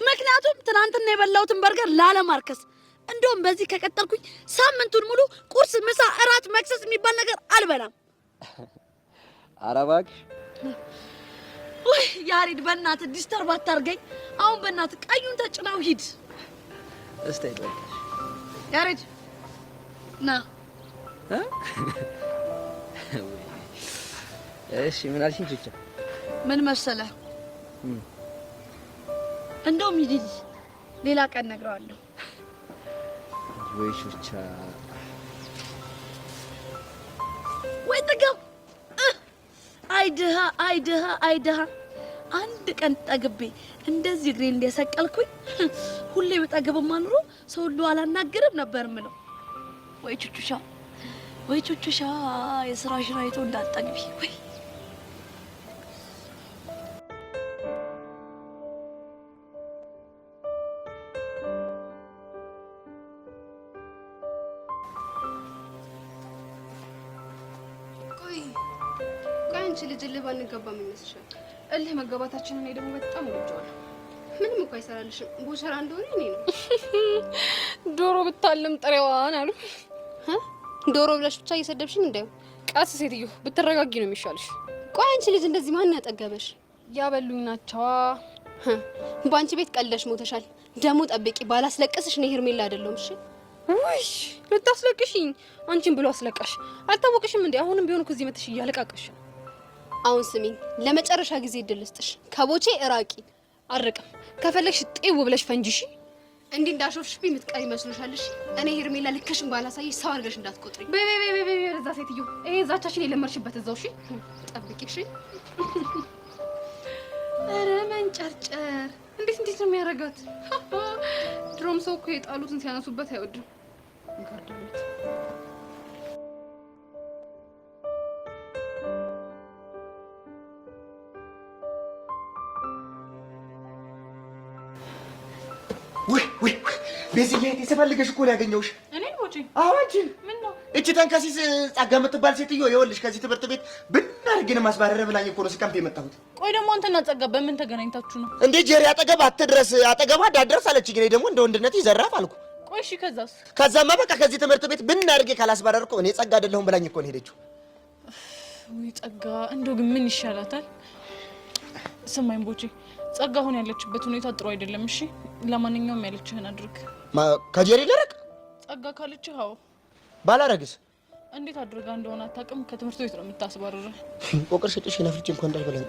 ምክንያቱም ትናንትና የበላሁትን በርገር ላለማርከስ። እንደውም በዚህ ከቀጠልኩኝ ሳምንቱን ሙሉ ቁርስ፣ ምሳ፣ እራት፣ መክሰስ የሚባል ነገር አልበላም። ኧረ እባክሽ ወይ ያሬድ በእናትህ ዲስተርብ አታርገኝ። አሁን በእናትህ ቀዩን ተጭናው ሂድ። እስቲ አይበቃሽ ያሬድ ና። እሺ ምን አልሽኝ? ቹቻ ምን መሰለህ እንደውም ሂድ፣ ሌላ ቀን እነግረዋለሁ። ወይ ቹቻ ወይ ጥገብ። አይድሃ አይድሃ አይድሃ አንድ ቀን ጠግቤ እንደዚህ እግሬ እንደሰቀልኩኝ ሁሌ በጠግብማ ኑሮ ሰው ሁሉ አላናገርም ነበር ምለው። ወይ ቹቹሻ ወይ ቹቹሻ የስራሽን አይቶ እንዳትጠግቢ። ወይ አንቺ ልጅ ልባ እንገባም ይመስልሻል? እልህ መገባታችን እኔ ደግሞ በጣም ወድጄዋለሁ። ምንም እንኳን አይሰራልሽም። ቦሸራ እንደሆነ እኔ ነው። ዶሮ ብታልም ጥሬዋን አሉ። ዶሮ ብለሽ ብቻ እየሰደብሽኝ እንዳይው። ቀስ ሴትዮ ብትረጋጊ ነው የሚሻልሽ። ቆይ አንቺ ልጅ እንደዚህ ማን ያጠገበሽ? ያበሉኝ ናቸዋ። በአንቺ ቤት ቀልደሽ ሞተሻል። ደግሞ ጠብቂ፣ ባላስለቅስሽ ነው ሄርሜላ አይደለሁም። እሺ ውይ ልታስለቅሽኝ? አንቺን ብሎ አስለቃሽ። አልታወቅሽም እንዴ? አሁንም ቢሆን እዚህ መተሽ እያለቃቀሽ። አሁን ስሚኝ፣ ለመጨረሻ ጊዜ እድል ልስጥሽ። ከቦቼ እራቂ። አርቅም ከፈለግሽ ጤው ብለሽ ፈንጂሽ። እንዲህ እንዳሾፍሽብኝ የምትቀሪ መስሎሻልሽ? እኔ ሄርሜላ ልክሽን ባላሳይሽ ሰው አድርገሽ እንዳትቆጥሪ። በይ እዛ ሴትዮ፣ ይሄ ዛቻሽን የለመርሽበት እዛው። እሺ ጠብቂ። እሺ ኧረ መንጨርጨር እንዴት ነው የሚያረጋት? ድሮም ሰው እኮ የጣሉትን ሲያነሱበት አይወድም። እንካርዳለት ወይ በዚህ የተፈልገሽ እኮ ነው ያገኘሁሽ። እኔ ወጪ አዋጅን ምን ነው እቺ ተንከሲስ ጸጋ የምትባል ሴትዮ ይኸውልሽ ከዚህ ትምህርት ቤት ብናርግን ማስባረረ ብላኝ እኮ ነው ስቀምጥ የመጣሁት። ቆይ ደግሞ አንተና ጸጋ በምን ተገናኝታችሁ ነው እንዴ? ጀሪ አጠገብ አትድረስ አጠገቧ እንዳትደርስ አለችኝ። እኔ ደግሞ እንደ ወንድነት ይዘራፍ አልኩ። ቆይ እሺ ከዛስ? ከዛማ በቃ ከዚህ ትምህርት ቤት ብናርግ ካላስባረርኩ እኔ ጸጋ አይደለሁም ብላኝ እኮ ነው ሄደችው። ወይ ጸጋ እንደው ግን ምን ይሻላታል? ስማኝ ቦቼ፣ ጸጋ አሁን ያለችበት ሁኔታ ጥሩ አይደለም። እሺ ለማንኛውም ያለችህን አድርግ። ከጀሪ ልርቅ? ጸጋ ካለችህ አዎ። ባላረግስ? እንዴት አድርጋ እንደሆነ አታውቅም። ከትምህርት ቤት ነው የምታስባረረ። ቆቅር ሽጥሽ ነፍርጭ እንኳን እንዳልበላኝ።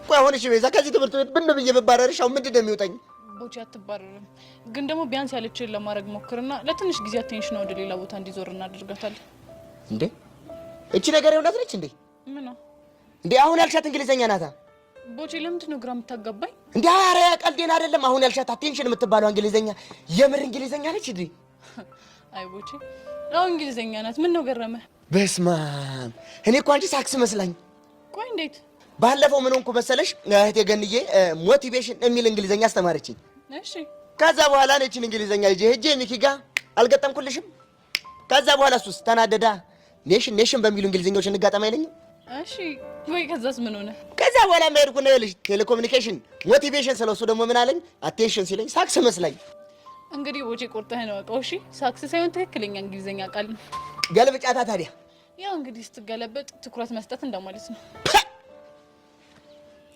ቆይ አሁን እሺ ቤዛ ከዚህ ትምህርት ቤት ብን ብዬ ብባረርሽ አሁን ምንድን ነው የሚውጠኝ? ቦቼ አትባረርም፣ ግን ደግሞ ቢያንስ ያለችህን ለማድረግ ሞክርና ለትንሽ ጊዜ አቴንሽን ወደ ሌላ ቦታ እንዲዞር እናደርጋታለን። እንዴ እቺ ነገር የእውነት ነች እንዴ? ምን ነው እንዴ? አሁን ያልሻት እንግሊዘኛ ናታ? ቦቼ ለምንድን ነው ግራ የምታጋባኝ? እንዴ ኧረ ቀልዴን አይደለም። አሁን ያልሻት አቴንሽን የምትባለው እንግሊዘኛ የምር እንግሊዘኛ ነች እንዴ? አይ ቦቼ አሁን እንግሊዘኛ ናት። ምን ነው ገረመ? በስማም እኔ እኮ አንቺ ሳክስ መስላኝ። ቆይ እንዴት? ባለፈው ምን ሆንኩ መሰለሽ? እህቴ ገንዬ ሞቲቬሽን የሚል እንግሊዘኛ አስተማረችኝ። እሺ ከዛ በኋላ ነችን እንግሊዘኛ ሄጄ ሚኪ ጋር አልገጠምኩልሽም? ከዛ በኋላ እሱስ ተናደዳ ኔሽን በሚሉ እንግሊዘኛዎች እንጋጠም አይለኝም? እሺ ወይ ከዛስ ምን ሆነ? ከዛ በኋላ መሄድኩ ነው ልጅ ቴሌኮሙኒኬሽን ሞቲቬሽን ስለሱ ደግሞ ምን አለኝ? አቴንሽን ሲለኝ ሳክስ መስላኝ። እንግዲህ ቦቼ ቆርጠህን ወቀው። እሺ ሳክስ ሳይሆን ትክክለኛ እንግሊዘኛ ቃል ነው። ገልብጫታ ታዲያ። ያው እንግዲህ ስትገለበጥ ትኩረት መስጠት እንደማለት ነው።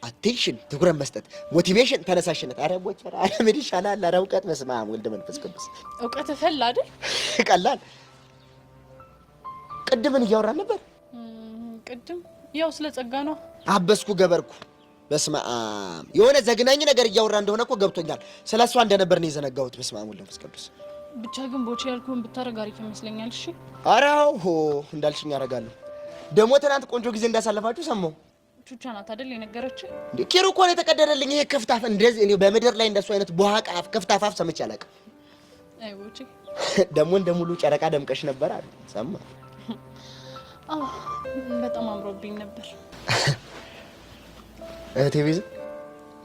አቴንሽን ትኩረት መስጠት፣ ሞቲቬሽን ተነሳሽነት። አረ ቦቸራ አረ ምን ይሻላል? አረ እውቀት በስመ አብ ወልድ መንፈስ ቅዱስ። እውቀት ፈል አይደል? ቀላል። ቅድምን እያወራን ነበር። ቅድም ያው ስለ ጸጋ ነው። አበስኩ ገበርኩ። በስመ አብ የሆነ ዘግናኝ ነገር እያወራ እንደሆነ እኮ ገብቶኛል። ስለሷ እንደነበር ነው የዘነጋሁት። በስመ አብ ወልድ መንፈስ ቅዱስ። ብቻ ግን ቦቼ ያልኩህን ብታረግ አሪፍ ይመስለኛል። እሺ አራው ሆ እንዳልሽኝ አደርጋለሁ። ደግሞ ትናንት ቆንጆ ጊዜ እንዳሳለፋችሁ ሰማሁ። ቹቻ ናት አይደል የነገረችህ? እንዴ ኪሩ እኮ ነው የተቀደደልኝ። ይሄ ከፍታፍ እንደዚህ እኔ በምድር ላይ እንደሱ አይነት ቦሃቃፍ ከፍታፋፍ ሰምቼ አላውቅም። አይ ቦቼ ደግሞ እንደ ሙሉ ጨረቃ ደምቀሽ ነበር አለ ሰማ በጣም አምሮብኝ ነበር። እህቴ ቤዛ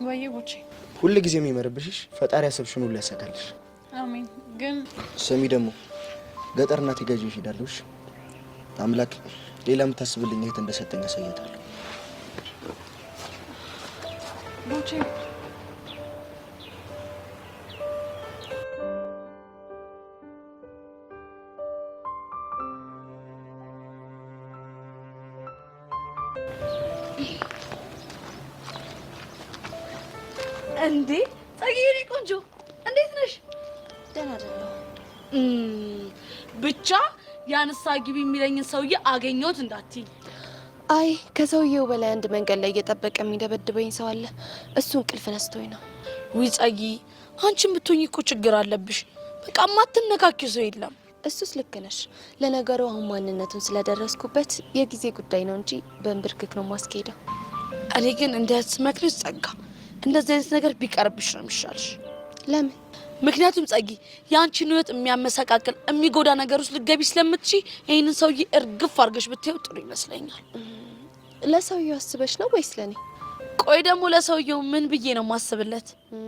ወይ ቦቼ ሁሉ ጊዜ የሚመርብሽሽ ፈጣሪ ያሰብሽውን ሁሉ ያሳካልሽ። አሜን። ግን ስሚ ደግሞ ገጠር እናቴ ጋር ይዤሽ እሄዳለሁ። አምላክ ሌላ የምታስብልኝ እህት እንደሰጠኝ ያሳያታለሁ። ቦቼ እንዴ ጸጊሪ ቆንጆ እንዴት ነሽ? ደህና አይደለሁ። ብቻ ያንሳ ግቢ የሚለኝን ሰውዬ አገኘሁት እንዳትይ። አይ ከሰውየው በላይ አንድ መንገድ ላይ እየጠበቀ የሚደበድበኝ ሰው አለ። እሱ እንቅልፍ ነስቶኝ ነው። ውይ ጸጊ፣ አንቺም ብትሆኚ እኮ ችግር አለብሽ። በቃ ማትነካኪው ሰው የለም። እሱስ ልክ ነሽ። ለነገሩ አሁን ማንነቱን ስለደረስኩበት የጊዜ ጉዳይ ነው እንጂ በእንብርክክ ነው ማስኬደው። እኔ ግን እንዳትመክሪስ ጸጋ፣ እንደዚህ አይነት ነገር ቢቀርብሽ ነው የሚሻልሽ። ለምን? ምክንያቱም ጸጊ የአንቺን ህይወት የሚያመሰቃቅል የሚጎዳ ነገር ውስጥ ልትገቢ ስለምትችይ ይህንን ሰውዬ እርግፍ አድርገሽ ብትይው ጥሩ ይመስለኛል። ለሰውየው አስበሽ ነው ወይስ ለኔ? ቆይ ደግሞ ለሰውየው ምን ብዬ ነው ማስብለት?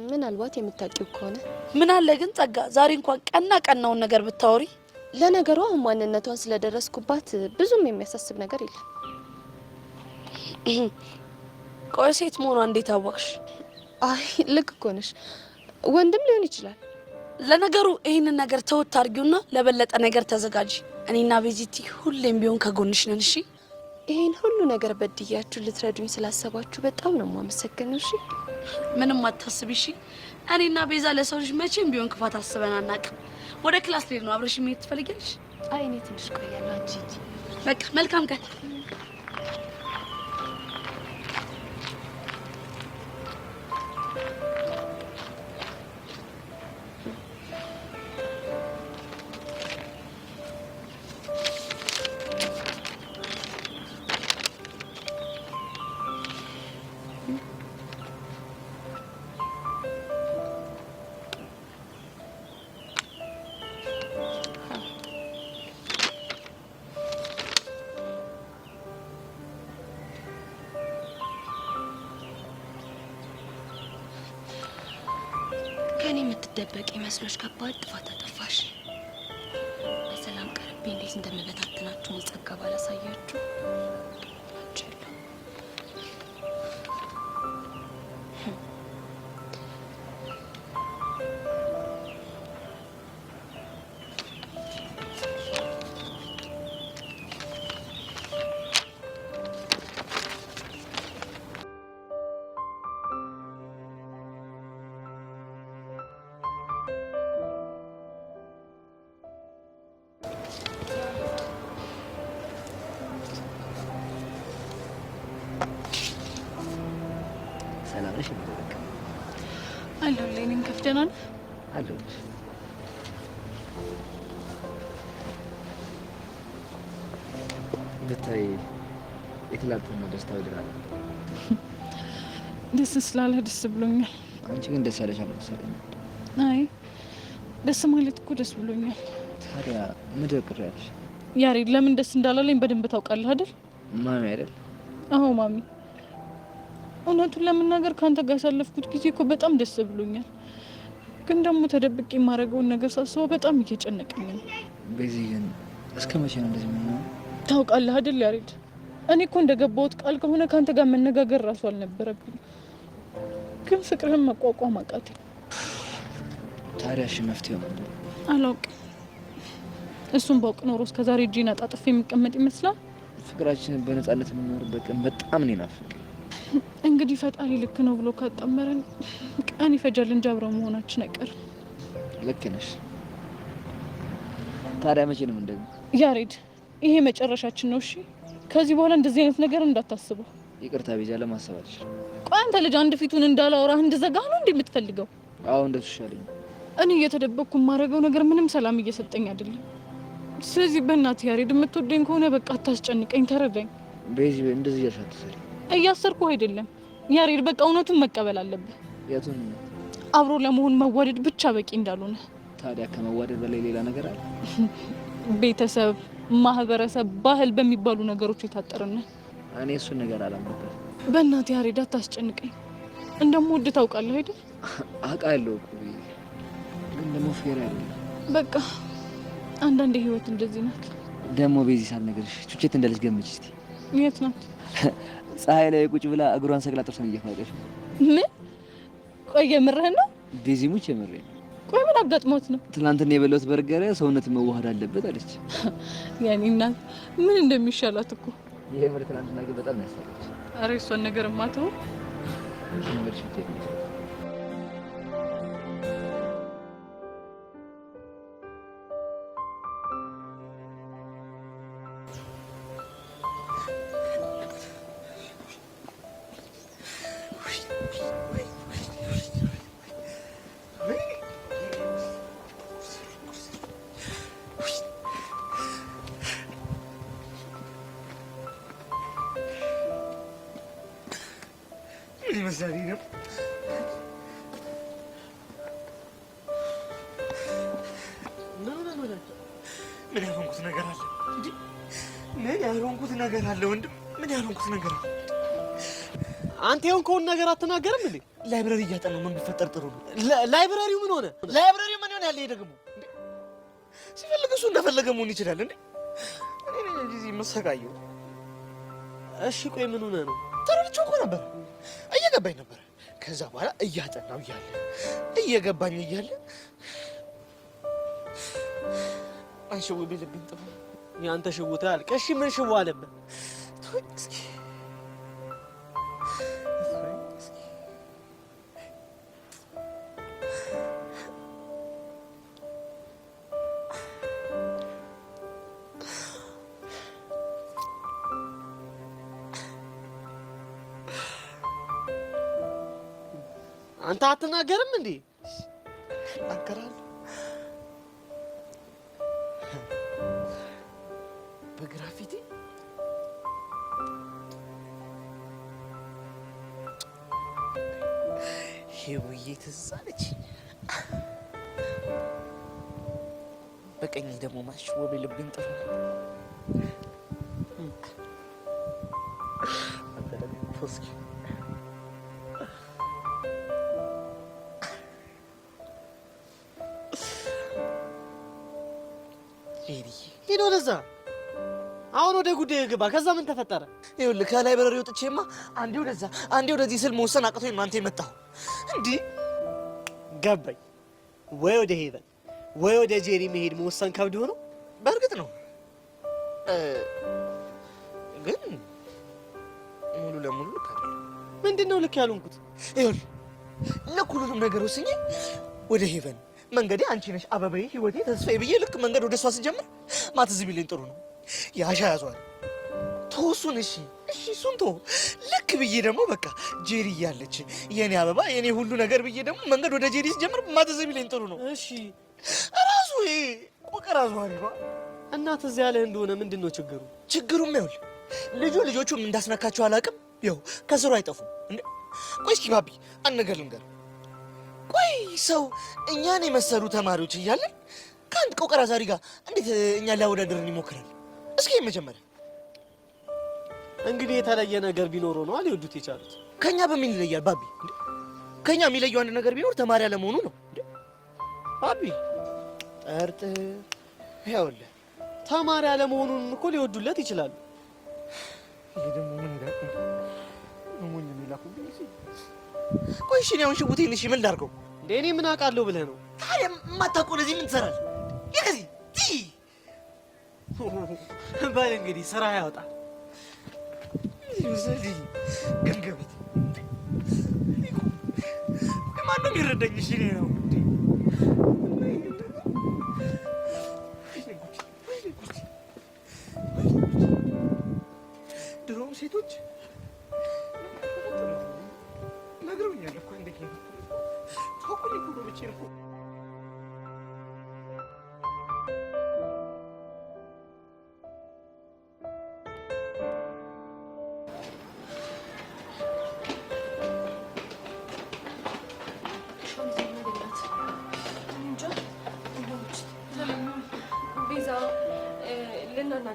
ምናልባት የምታውቂው ከሆነ ምን አለ ግን ጸጋ፣ ዛሬ እንኳን ቀናውን ነገር ብታወሪ። ለነገሩ አሁን ማንነቷን ስለደረስኩባት ብዙም የሚያሳስብ ነገር የለም። ቆይ ሴት መሆኗ እንዴት አወቅሽ? አይ ልክ እኮ ነሽ። ወንድም ሊሆን ይችላል። ለነገሩ ይህንን ነገር ተወት አድርጊውና ለበለጠ ነገር ተዘጋጂ። እኔና ቤዚቲ ሁሌም ቢሆን ከጎንሽ ነን። እሺ? ይሄን ሁሉ ነገር በድያችሁ ልትረዱኝ ስላሰባችሁ በጣም ነው የማመሰግነው። እሺ? ምንም አታስቢ። እሺ? እኔና ቤዛ ለሰው ልጅ መቼም ቢሆን ክፋት አስበን አናውቅም። ወደ ክላስ ልሄድ ነው። አብረሽ መሄድ ትፈልጊያለሽ? አይ እኔ ትንሽ ቆያለሁ። አንቺ ሂጂ። በቃ መልካም ቀን። ከኔ የምትደበቂ መስሎሽ ከባድ ጥፋት አጠፋሽ። በሰላም ቀርቤ እንዴት እንደምበታትናችሁ ጸጋ ባላሳያችሁ። ሰላም ነሽ? አለሁልህ። እኔም ከፍደና ነው አለሁልሽ። ብታይ የትላንትና ደስታው ይደራል። ደስ ስላለህ ደስ ብሎኛል። አንቺ ግን ደስ ያለሽ አልመሰለኝም። አይ ደስ ማለት እኮ ደስ ብሎኛል። ታዲያ ምንድን ቅር ያለሽ? ያሬድ ለምን ደስ እንዳላለኝ በደንብ ታውቃለህ አይደል? ማሚ አይደል? አዎ ማሚ። እውነቱን ለመናገር ካንተ ጋር ያሳለፍኩት ጊዜ እኮ በጣም ደስ ብሎኛል። ግን ደግሞ ተደብቄ የማደርገውን ነገር ሳስበው በጣም እየጨነቀኝ ነው። በዚህ ግን እስከ መቼ ነው እንደዚህ የምንሆነው? ታውቃለህ አይደል ያሬድ፣ እኔ እኮ እንደገባሁት ቃል ከሆነ ካንተ ጋር መነጋገር ራሱ አልነበረብኝ። ግን ፍቅርህን መቋቋም አቃተኝ። ታዲያ እሺ መፍትሄው ምንድን ነው? አላውቅም። እሱን ባውቅ ኖሮ እስከዛሬ እጄን አጣጥፌ የሚቀመጥ ይመስላል። ፍቅራችንን በነፃነት የምንኖርበት ቀን በጣም ነው ናፍቀኝ። እንግዲህ ፈጣሪ ልክ ነው ብሎ ካጣመረን ቀን ይፈጃል እንጂ አብረን መሆናችን አይቀርም። ልክ ነሽ። ታዲያ መቼ ነው እንደዚህ? ያሬድ ይሄ መጨረሻችን ነው። እሺ ከዚህ በኋላ እንደዚህ አይነት ነገር እንዳታስበው። ይቅርታ ቤዛ፣ ለማሰብ አልችልም። ቆይ አንተ ልጅ አንድ ፊቱን እንዳላወራህ እንድዘጋ ነው እንዴ የምትፈልገው? አዎ እንደሱ ይሻለኝ። እኔ እየተደበቅኩ የማደርገው ነገር ምንም ሰላም እየሰጠኝ አይደለም። ስለዚህ በእናትህ ያሬድ የምትወደኝ ከሆነ በቃ አታስጨንቀኝ፣ ተረዳኝ። ቤዚ እንደዚህ እያልሽ አትሰሪ። እያሰርኩ አይደለም ያሬድ፣ በቃ እውነቱን መቀበል አለብህ። የቱን? አብሮ ለመሆን መዋደድ ብቻ በቂ እንዳልሆነ። ታዲያ ከመዋደድ በላይ ሌላ ነገር አለ? ቤተሰብ፣ ማህበረሰብ፣ ባህል በሚባሉ ነገሮች የታጠረን። እኔ እሱን ነገር አላምንበት። በእናትህ ያሬድ አታስጨንቀኝ። እንደምወድ ታውቃለህ አይደል? አውቃለሁ እኮ ግን ደግሞ ፌር አይደለም። በቃ አንዳንዴ ህይወት እንደዚህ ናት። ደግሞ በዚህ ሳልነግርሽ ቹቼት እንዳለች ገምች እስቲ። የት ናት? ፀሐይ ላይ ቁጭ ብላ እግሯን ሰቅላ ጥርሷን እየፋቀች ነው። ምን? ቆይ የምርህን ነው? ቤዚሙች የምሬን ነው። ቆይ ምን አጋጥሞት ነው? ትናንትና የበላሁት በርገር ሰውነት መዋሃድ አለበት አለች። ያኔ እናት ምን እንደሚሻላት እኮ። ይሄ ምር ትናንትና ግን በጣም ያሳለች። አረ እሷን ነገር ማተው መዛሪ ነው። ምን ያልሆንኩት ነገር አለ? ምን ያልሆንኩት ነገር አለ ወንድም? ምን ያልሆንኩት ነገር አለ? አንተ የሆንከውን ነገር አትናገርም እንዴ? ላይብረሪ እያጠናሁ ምን ቢፈጠር ጥሩ ነው? ላይብረሪው ምን ሆነ? ላይብረሪው ምን ሆነ? ያለ ደግሞ ሲፈልግ እሱ እንደፈለገ መሆን ይችላል እንዴ? እኔ ነኝ እንጂ እዚህ የምሰቃየው። እሺ ቆይ ምን ሆነ ነው? ተረድቼው እኮ ነበር፣ እየገባኝ ነበር። ከዛ በኋላ እያጠናሁ እያለ እየገባኝ እያለ አንሽው ቢልብኝ ጥሩ። ያንተ ሽውታ ያልቅ። እሺ ምን ሽው አለበት? እስኪ አንተ አትናገርም እንዴ? እናገራለሁ። በግራፊቲ ሄውዬ ትዝ አለችኝ። በቀኝ ደግሞ ማሽወ ቢልብኝ ጥሩ ነው። ሄዶ ወደዛ። አሁን ወደ ጉዳይ ግባ። ከዛ ምን ተፈጠረ? ይኸውልህ ከላይብረሪ ወጥቼማ አንዴ ወደዛ አንዴ ወደዚህ ስል መወሰን አቅቶኝ ነው አንተ የመጣው። እንዲህ ገባኝ። ወይ ወደ ሄቨን ወይ ወደ ጄሪ መሄድ መወሰን ከብድ ሆኖ። በእርግጥ ነው ግን ሙሉ ለሙሉ ልክ አይደለም። ምንድን ነው ልክ ያልሆንኩት? ይኸውልህ ልክ ሁሉንም ነገር ወስኜ ወደ ሄቨን መንገዴ አንቺ ነሽ፣ አበባዬ፣ ህይወቴ፣ ተስፋዬ ብዬ ልክ መንገድ ወደ እሷ ስጀምር ማትዝ ቢለኝ ጥሩ ነው። ያሻ ያዟል ተወሱን። እሺ እሱን ተው። ልክ ብዬ ደግሞ በቃ ጄሪ እያለች የኔ አበባ የኔ ሁሉ ነገር ብዬ ደግሞ መንገድ ወደ ጄሪ ስጀምር ማትዝ ቢለኝ ጥሩ ነው። እሺ ራሱ ቆቅ ራሱ አሪባ እና ትዝ ያለህ እንደሆነ ምንድን ነው ችግሩ? ችግሩም ይኸውልህ ልጆቹም እንዳስነካቸው አላውቅም። ይኸው ከስሩ አይጠፉም እንዴ። ቆይ እስኪ ባቢ አንድ ነገር ልንገርህ። ቆይ ሰው እኛን የመሰሉ ተማሪዎች እያለን ከአንድ ቆቀራ ዛሪ ጋር እንዴት እኛን ሊያወዳደርን ይሞክራል? እስኪ መጀመሪያ እንግዲህ የተለየ ነገር ቢኖረው ነው ሊወዱት የቻሉት። ከኛ በምን ይለያል ባቢ? ከኛ የሚለየው አንድ ነገር ቢኖር ተማሪ አለመሆኑ ነው ባቢ። ጠርጥር። ይኸውልህ ተማሪ አለመሆኑን እኮ ሊወዱለት ይችላሉ። ይሄ ደግሞ ምን ይላል? ምን የሚላኩብኝ? ቆይ እሺ አሁን ሽጉጤን እሺ ምን ላድርገው? እንደ እኔ ምን አውቃለሁ ብለህ ነው? ታዲያ የማታውቀው ለዚህ ምን ትሰራለህ? ይሄ በል እንግዲህ ስራ ያወጣ ይዘልኝ ገምገምት። ማነው የሚረዳኝ? እሺ እኔ ነው ድሮም ሴቶች ነግረውኛል እኮ እንዴት ነው ታውቁኝ እኮ ብቻ እኮ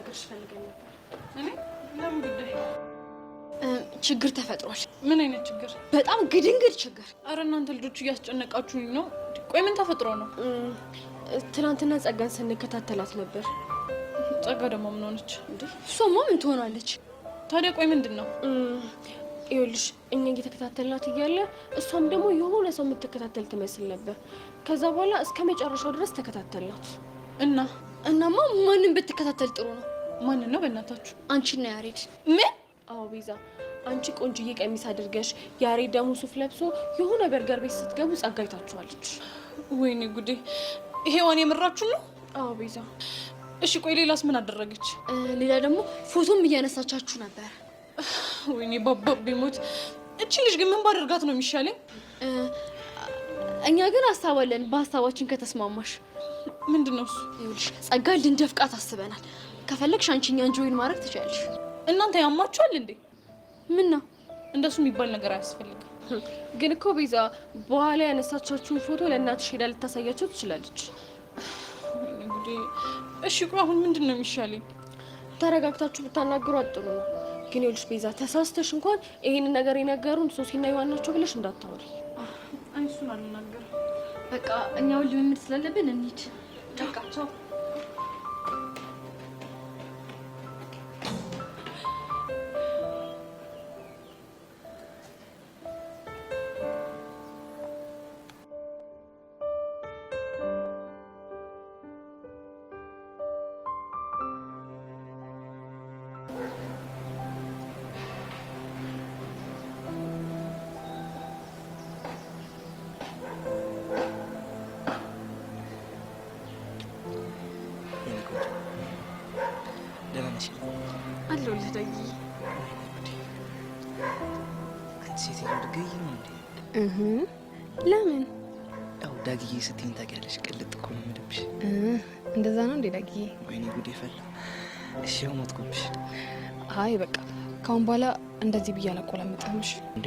ላናገርሽ ፈልገን ነበር። እኔ ለምን ጉዳይ? ችግር ተፈጥሯል። ምን አይነት ችግር? በጣም ግድንግድ ችግር። አረ እናንተ ልጆች እያስጨነቃችሁኝ ነው። ቆይ ምን ተፈጥሮ ነው? ትናንትና ጸጋን ስንከታተላት ነበር። ጸጋ ደግሞ ምን ሆነች እንዴ? እሷማ ምን ትሆናለች ታዲያ? ቆይ ምንድን ነው? ይኸውልሽ እኛ እየተከታተልናት እያለ እሷም ደግሞ የሆነ ሰው የምትከታተል ትመስል ነበር። ከዛ በኋላ እስከ መጨረሻው ድረስ ተከታተልናት እናማ ማንን ብትከታተል ጥሩ ነው? ማንን ነው በእናታችሁ? አንቺና ያሬድ። ምን? አዎ ቤዛ፣ አንቺ ቆንጆዬ ቀሚስ አድርገሽ ያሬድ ደግሞ ሱፍ ለብሶ የሆነ በርገር ቤት ስትገቡ ጸጋ አይታችኋለች። ወይኔ ጉዴ! ይሄዋን የምራችሁ ነው? አዎ ቤዛ። እሺ ቆይ ሌላስ ምን አደረገች? ሌላ ደግሞ ፎቶም እያነሳቻችሁ ነበር። ወይኔ ባባቤ ሞት! እቺ ልጅ ግን ምን ባደርጋት ነው የሚሻለኝ? እኛ ግን ሀሳባለን፣ በሀሳባችን ከተስማማሽ። ምንድን ነው እሱ? ይኸውልሽ ጸጋ ልንደፍቃት አስበናል። ከፈለግሽ አንቺ እኛን ጆይን ማድረግ ትችያለሽ። እናንተ ያማችኋል እንዴ? ምን ነው እንደሱ የሚባል ነገር አያስፈልግም። ግን እኮ ቤዛ በኋላ ያነሳቻችሁን ፎቶ ለእናትሽ ሄዳ ልታሳያቸው ትችላለች። ጉዴ! እሺ ቆይ አሁን ምንድን ነው የሚሻለኝ? ተረጋግታችሁ ብታናግሯት ጥሩ ነው። ግን ይኸውልሽ ቤዛ ተሳስተሽ እንኳን ይሄንን ነገር የነገሩን ሶሲና ዮሐን ናቸው ብለሽ እንዳታወሪ። አይ እሱን አልናገርም። በቃ እኛው ልምምድ ስለለብን እንሂድ። በቃ ቻው። አለሁልህ ዳጊ። አንቺ ሴትዮ ድገይ ነው እንዴ? ለምን? ያው ዳጊዬ ስትይኝ ታውቂያለሽ፣ ቅልጥ እኮ ነው የምልብሽ። እንደዛ ነው እንዴ ዳጊዬ? ወይኔ ጉዴ ፈላ። እሺ ያው ሞትኩብሽ። አይ በቃ ካሁን በኋላ እንደዚህ ብዬ አላቆላምጥም። እሺ እንዴ?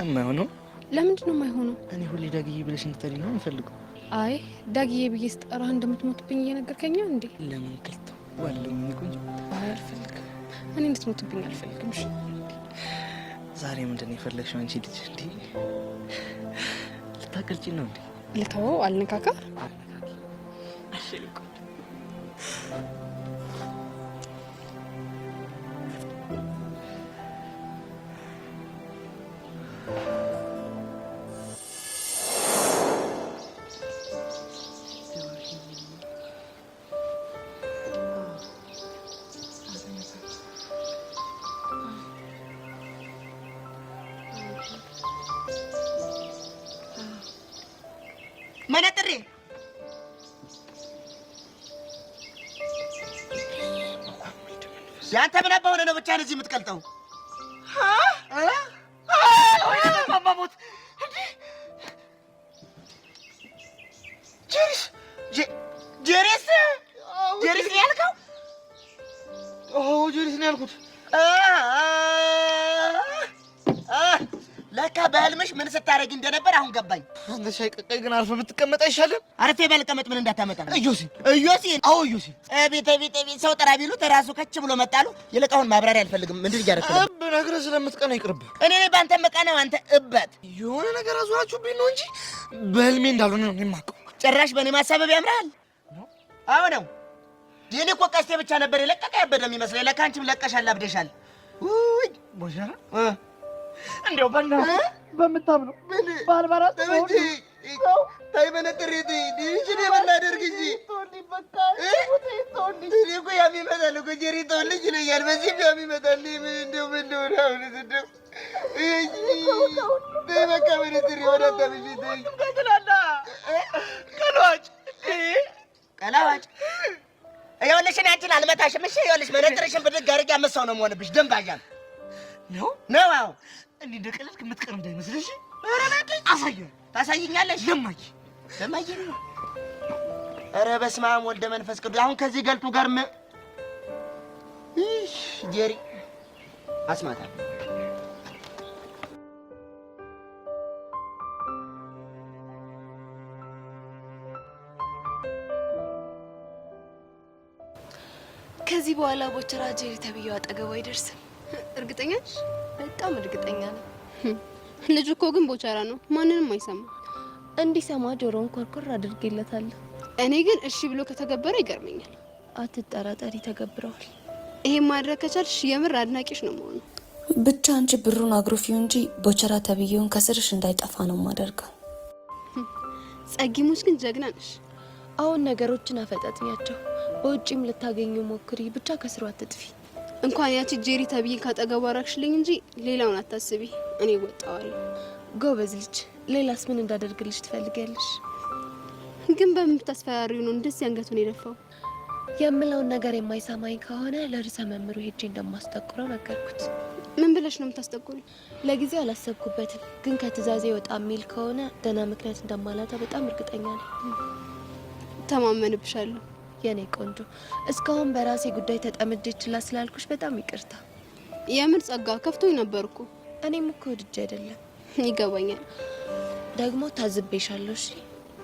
የማይሆነው ለምንድን ነው የማይሆነው? እኔ ሁሌ ዳጊዬ ብለሽ እንድትጠሪ ነው የምፈልገው። አይ ዳጊዬ ብዬ ስጠራህ እንደምትሞትብኝ እየነገርከኝ ነው እንዴ? ለምን ክልት ዋለው ምን ቆንጆ። አይ አልፈልግም። እኔ እንድትሞትብኝ አልፈልግም። እሺ ዛሬ ምንድን ነው የፈለግሽው አንቺ ልጅ? እንዴ ልታቀልጪ ነው እንዴ? ልተወው? አልነካካ። እሺ ልቆ መነጥሬ ያንተ ምን አባ ሆነ ነው ብቻህን እዚህ የምትቀልጠው? ማማሞት ጄሪስ ነው ያልከው? ጄሪስ ነው ያልኩት። ለካ በህልምሽ ምን ስታረጊ እንደነበር አሁን ገባኝ። አንተ ሻይ ቀቀይ ግን አርፈህ ብትቀመጥ አይሻልም? አርፌ ባልቀመጥ ምን እንዳታመጣ። እዮሲ አዎ እዮሲ ቤት ሰው ጠራ ቢሉት ራሱ ከች ብሎ መጣሉ። ይልቃውን ማብራሪያ አልፈልግም። ምንድን እያደረክ ነው? ብነግርህ ስለምትቀና ይቅርብህ። እኔ በአንተ መቀናው አንተ እበት የሆነ ነገር አዙራችሁብኝ ነው እንጂ በህልሜ እንዳልሆነ ነው የማውቀው። ጭራሽ በእኔ ማሳበብ ያምራል። አዎ ነው። የኔ እኮ ቀስቴ ብቻ ነበር የለቀቀ ያበደ የሚመስለኝ። ለካ አንቺም ለቀሻል፣ አብደሻል። ውይ ቦሸራ እንደው በምታምነው ባልባራት እንጂ ታይ መነጥሬ ዲሽን የምናደርግ እንጂ እኔ እኮ ያም ይመጣል እኮ ጀሪ ተወልጅ ይለኛል። በዚህ ያም ይመጣል። ምን እንደሆነ አሁን እንደው በቃ መነጥሬ ወደ አታብሽ ቀላዋጭ ይኸውልሽ፣ እኔ አንቺን አልመታሽም። እሺ ይኸውልሽ፣ መነጥርሽን ብድግ አድርጌ አመሳው ነው የምሆንብሽ። ደንባዣም ነው። አዎ እንዲህ እንደቀለድክ የምትቀር እንዳይመስልሽ። ኧረ እባክህ አሳየው። ታሳይኛለሽ? ለማየ ነው። ኧረ በስመ አብ ወልደ መንፈስ ቅዱስ። አሁን ከዚህ ገልቱ ጋር ጄሪ አስማታ ከዚህ በኋላ ቦቸራ ጄሪ ተብዬው አጠገቡ አይደርስም። እርግጠኛ ነሽ? በጣም እርግጠኛ ነኝ። ልጁ እኮ ግን ቦቸራ ነው፣ ማንንም አይሰማ። እንዲሰማ ጆሮውን ኮርኮር አድርጌለታለሁ። እኔ ግን እሺ ብሎ ከተገበረ ይገርመኛል። አትጠራጠሪ፣ ተገብረዋል። ይሄን ማድረግ ከቻልሽ የምር አድናቂሽ ነው መሆኑ። ብቻ አንቺ ብሩን አግሮፊው እንጂ ቦቸራ ተብዬውን ከስርሽ እንዳይጠፋ ነው ማደርገው። ጸጊሙች ግን ጀግና ነሽ። አሁን ነገሮችን አፈጣጥኛቸው። በውጪም ልታገኙ ሞክሪ፣ ብቻ ከስሩ አትጥፊ። እንኳን ያቺ ጄሪ ተብዬ ካጠገቡ አራክሽልኝ እንጂ ሌላውን አታስቢ፣ እኔ ወጣዋለሁ። ጎበዝ ልጅ። ሌላስ ምን እንዳደርግልሽ ትፈልጊያለሽ? ግን በምን ብታስፈራሪው ነው እንደዚህ አንገቱን የደፋው? የምለውን ነገር የማይሰማኝ ከሆነ ለርዕሰ መምህሩ ሄጄ እንደማስጠቁረው ነገርኩት። ምን ብለሽ ነው የምታስጠቁሪ? ለጊዜው አላሰብኩበትም፣ ግን ከትእዛዜ ወጣ የሚል ከሆነ ደህና ምክንያት እንደማላጣ በጣም እርግጠኛ ነኝ። ተማመንብሻለሁ የኔ ቆንጆ። እስካሁን በራሴ ጉዳይ ተጠምጄ ችላ ስላልኩሽ በጣም ይቅርታ። የምር ጸጋ ከፍቶኝ ነበርኩ። እኔም እኮ ወድጄ አይደለም። ይገባኛል። ደግሞ ታዝቤሻለሁ። እሺ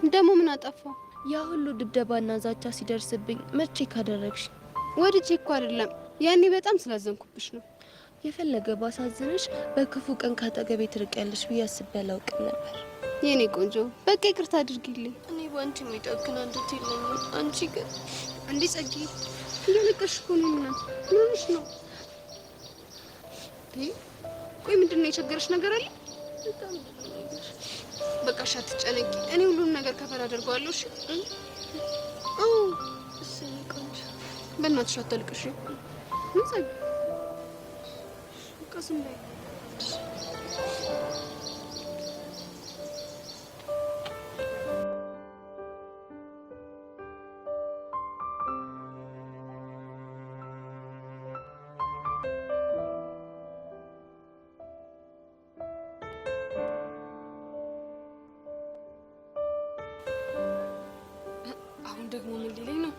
ደግሞ ምን አጠፋው? ያ ሁሉ ድብደባና ዛቻ ሲደርስብኝ መቼ ካደረግሽ? ወድጄ እኮ አይደለም፣ ያኔ በጣም ስላዘንኩብሽ ነው። የፈለገ ባሳዝንሽ በክፉ ቀን ካጠገቤ ትርቂያለሽ ብዬ አስቤ አላውቅም ነበር። የኔ ቆንጆ በቃ ይቅርታ አድርጊልኝ። እኔ ባንቺ የሚጠግን አንጀት የለኝም። አንቺ ግን እንዴ ጸጊ እያለቀሽ እኮ ነው። ምን ሆነሽ ነው? ቆይ ምንድን ነው የቸገረሽ ነገር አለ? በቃ እሺ አትጨነቂ። እኔ ሁሉንም ነገር ከፈር አደርገዋለሁ። እሺ እሺ ቆንጆ በእናትሽ አታልቅሽ። ምን ጸጊ ቀስም ላይ ደግሞ ምን ሊለኝ ነው?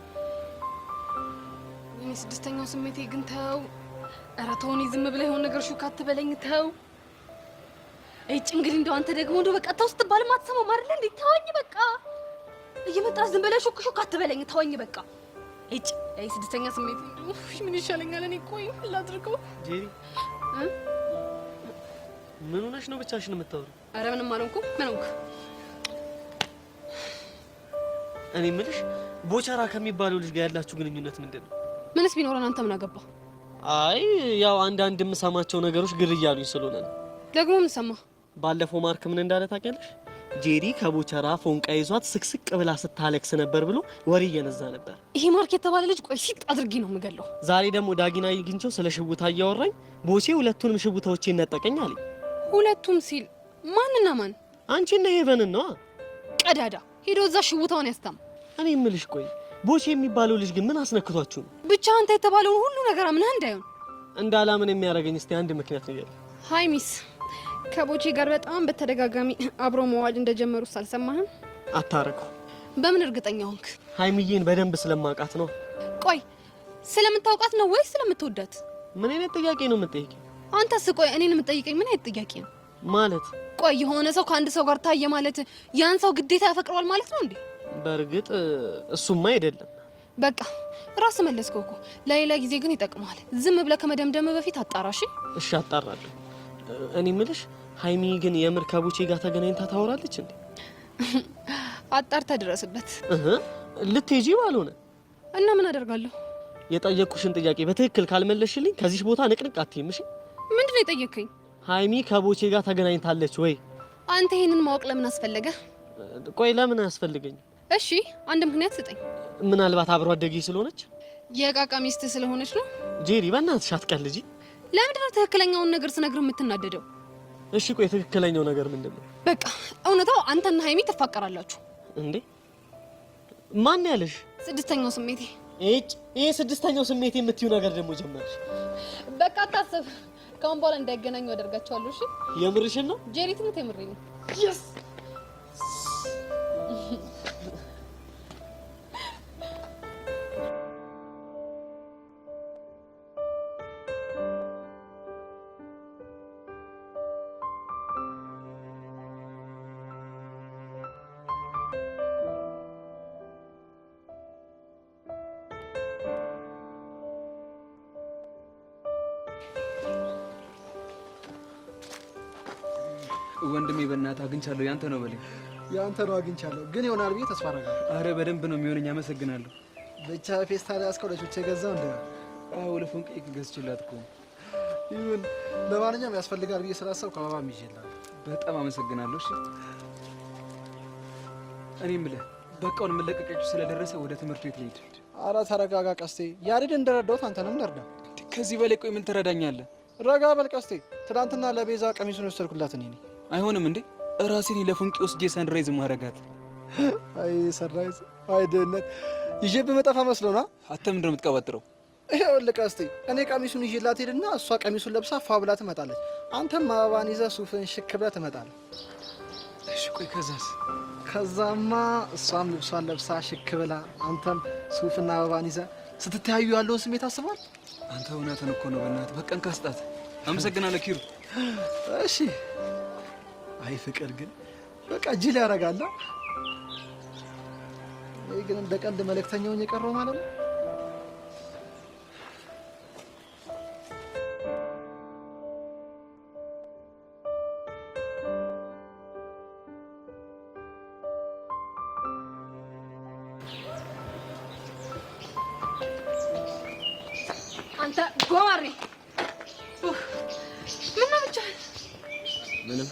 እኔ ስድስተኛው ስሜቴ ግን ተው። ኧረ ተው፣ እኔ ዝም ብለህ የሆነ ነገር ሹክ አትበለኝ። ተው እጭ እንግዲህ እንደው አንተ ደግሞ እንደው በቃ ተው ስትባል ማትሰማው አይደል እንዴ? ተወኝ በቃ። እየመጣህ ዝም ብለህ ሹክ ሹክ አትበለኝ። ተወኝ በቃ እጭ። አይ ስድስተኛ ስሜቴ እንደው ምን ይሻለኛል? እኔ ቆይ ምን ላድርገው? ጄሪ ምን ሆነሽ ነው ብቻሽን የምታወሪው? ኧረ ምንም አልሆንኩም። ምን ሆንክ? እኔ የምልሽ ቦቸራ ከሚባለው ልጅ ጋር ያላችሁ ግንኙነት ምንድን ነው? ምንስ ቢኖረን አንተ ምን አገባ? አይ ያው አንዳንድ የምሰማቸው ነገሮች ግር እያሉኝ ስለሆነ ነው። ደግሞ ምን ሰማ? ባለፈው ማርክ ምን እንዳለ ታውቂያለሽ? ጄሪ ከቦቸራ ፎንቃ ይዟት ስቅስቅ ብላ ስታለቅስ ነበር ብሎ ወሬ እየነዛ ነበር። ይሄ ማርክ የተባለ ልጅ ቆይ ሲጥ አድርጊ ነው የምገለው። ዛሬ ደግሞ ዳጊና ይግንቸው ስለ ሽውታ እያወራኝ ቦቼ ሁለቱንም ሽውታዎቼ ነጠቀኝ አለኝ። ሁለቱም ሲል ማንና ማን? አንቺና ሄቨን ነው። ቀዳዳ ሄዶ እዛ ሽውታውን ያስታም። እኔ የምልሽ ቆይ ቦቼ የሚባለው ልጅ ግን ምን አስነክቷችሁ ነው? ብቻ አንተ የተባለውን ሁሉ ነገር አምነህ እንዳይሆን እንዳላምን የሚያደርገኝ እስቲ አንድ ምክንያት ነገር። ሃይ ሚስ ከቦቼ ጋር በጣም በተደጋጋሚ አብሮ መዋል እንደጀመሩ ሳልሰማህም? አታረኩ። በምን እርግጠኛ ሆንክ? ሃይሚዬን በደንብ ስለማውቃት ነው። ቆይ ስለምታውቃት ነው ወይስ ስለምትወዳት? ምን አይነት ጥያቄ ነው የምትጠይቂው? አንተስ ቆይ እኔን የምትጠይቀኝ ምን አይነት ጥያቄ ነው? ማለት ቆይ የሆነ ሰው ከአንድ ሰው ጋር ታየ ማለት ያን ሰው ግዴታ ያፈቅረዋል ማለት ነው እንዴ? በእርግጥ እሱማ አይደለም። በቃ ራስ መለስከው እኮ። ለሌላ ጊዜ ግን ይጠቅማል። ዝም ብለህ ከመደምደም በፊት አጣራሽ። እሺ አጣራለሁ። እኔ የምልሽ ሃይሚ ግን የምር ከቦቼ ጋር ተገናኝታ ታወራለች እንዴ? አጣርታ ድረስበት። ልትሄጂ ባልሆነ እና ምን አደርጋለሁ? የጠየቅኩሽን ጥያቄ በትክክል ካልመለስሽልኝ ከዚህ ቦታ ንቅንቅ አትይም። እሺ ምንድን ነው የጠየቅከኝ? ሃይሚ ከቦቼ ጋር ተገናኝታለች ወይ? አንተ ይሄንን ማወቅ ለምን አስፈለገ? ቆይ ለምን አያስፈልገኝ? እሺ አንድ ምክንያት ስጠኝ። ምናልባት አብሮ አደጌ ስለሆነች? የቃቃ ሚስት ስለሆነች ነው? ጄሪ በእናትሽ አትቀልጂ። ለምንድን ነው ትክክለኛውን ነገር ስነግርህ የምትናደደው? እሺ ቆይ ትክክለኛው ነገር ምንድን ነው? በቃ እውነታው አንተና ሃይሚ ትፋቀራላችሁ። እንዴ ማን ያለሽ? ስድስተኛው ስሜቴ። ይሄ ስድስተኛው ስሜቴ የምትዩ ነገር ደግሞ ጀመርሽ። በቃ አታስብ፣ ከአሁን በኋላ እንዳይገናኙ አደርጋቸዋለሁ። እሺ የምርሽን ነው? ጄሪ ትምህርት የምሬ ነው። የስ ወንድሜ በእናትህ አግኝቻለሁ። ያንተ ነው በለኝ። ያንተ ነው አግኝቻለሁ፣ ግን ይሆናል ብዬ ተስፋ አደርጋለሁ። አረ በደንብ ነው የሚሆነኝ። አመሰግናለሁ። ብቻ ፌስታል ያስከው ለቹቼ ገዛው እንደ አዎ ለፎንቄ ገዝቼላት እኮ ይሁን። ለማንኛውም ያስፈልጋል ብዬ ስላሰብኩ አበባ ይዤልሃለሁ። በጣም አመሰግናለሁ። እሺ እኔ የምልህ በቃውን መለቀቂያችሁ ስለደረሰ ወደ ትምህርት ቤት ልሂድ። አረ ተረጋጋ ቀስቴ። ያሬድ እንደረዳሁት አንተንም ልርዳ። ከዚህ በላይ ቆይ ምን ትረዳኛለህ? ረጋ በል ቀስቴ። ትናንትና ለቤዛ ቀሚሱን ወሰድኩላት እኔ ነኝ። አይሆንም እንዴ? ራሴን ለፎንቄ ወስጄ ሰንራይዝ ማረጋት። አይ ሰንራይዝ፣ አይ ድህነት። ይዤ በመጣፋ መስሎና አንተ ምንድን ነው የምትቀባጥረው? ይኸውልህ ቀስቴ፣ እኔ ቀሚሱን ይዤላት ሄድና እሷ ቀሚሱን ለብሳ ፏ ብላ ትመጣለች። አንተም አበባን ይዘህ ሱፍን ሽክ ብለህ ትመጣለህ። እሺ ቆይ ከዛስ? ከዛማ እሷም ልብሷን ለብሳ ሽክ ብላ አንተም ሱፍና አበባን ይዘህ ስትተያዩ ያለውን ስሜት አስቧል። አንተ እውነትን እኮ ነው። በእናትህ በቃን ካስጣት። አመሰግናለሁ ኪሩ። እሺ። አይ ፍቅር ግን በቃ ጅል ያደርጋል። እኔ ግን እንደ ቀልድ መልእክተኛውን የቀረው ማለት ነው። አንተ ጎማሬ ምን ነው ብቻ? ምንም።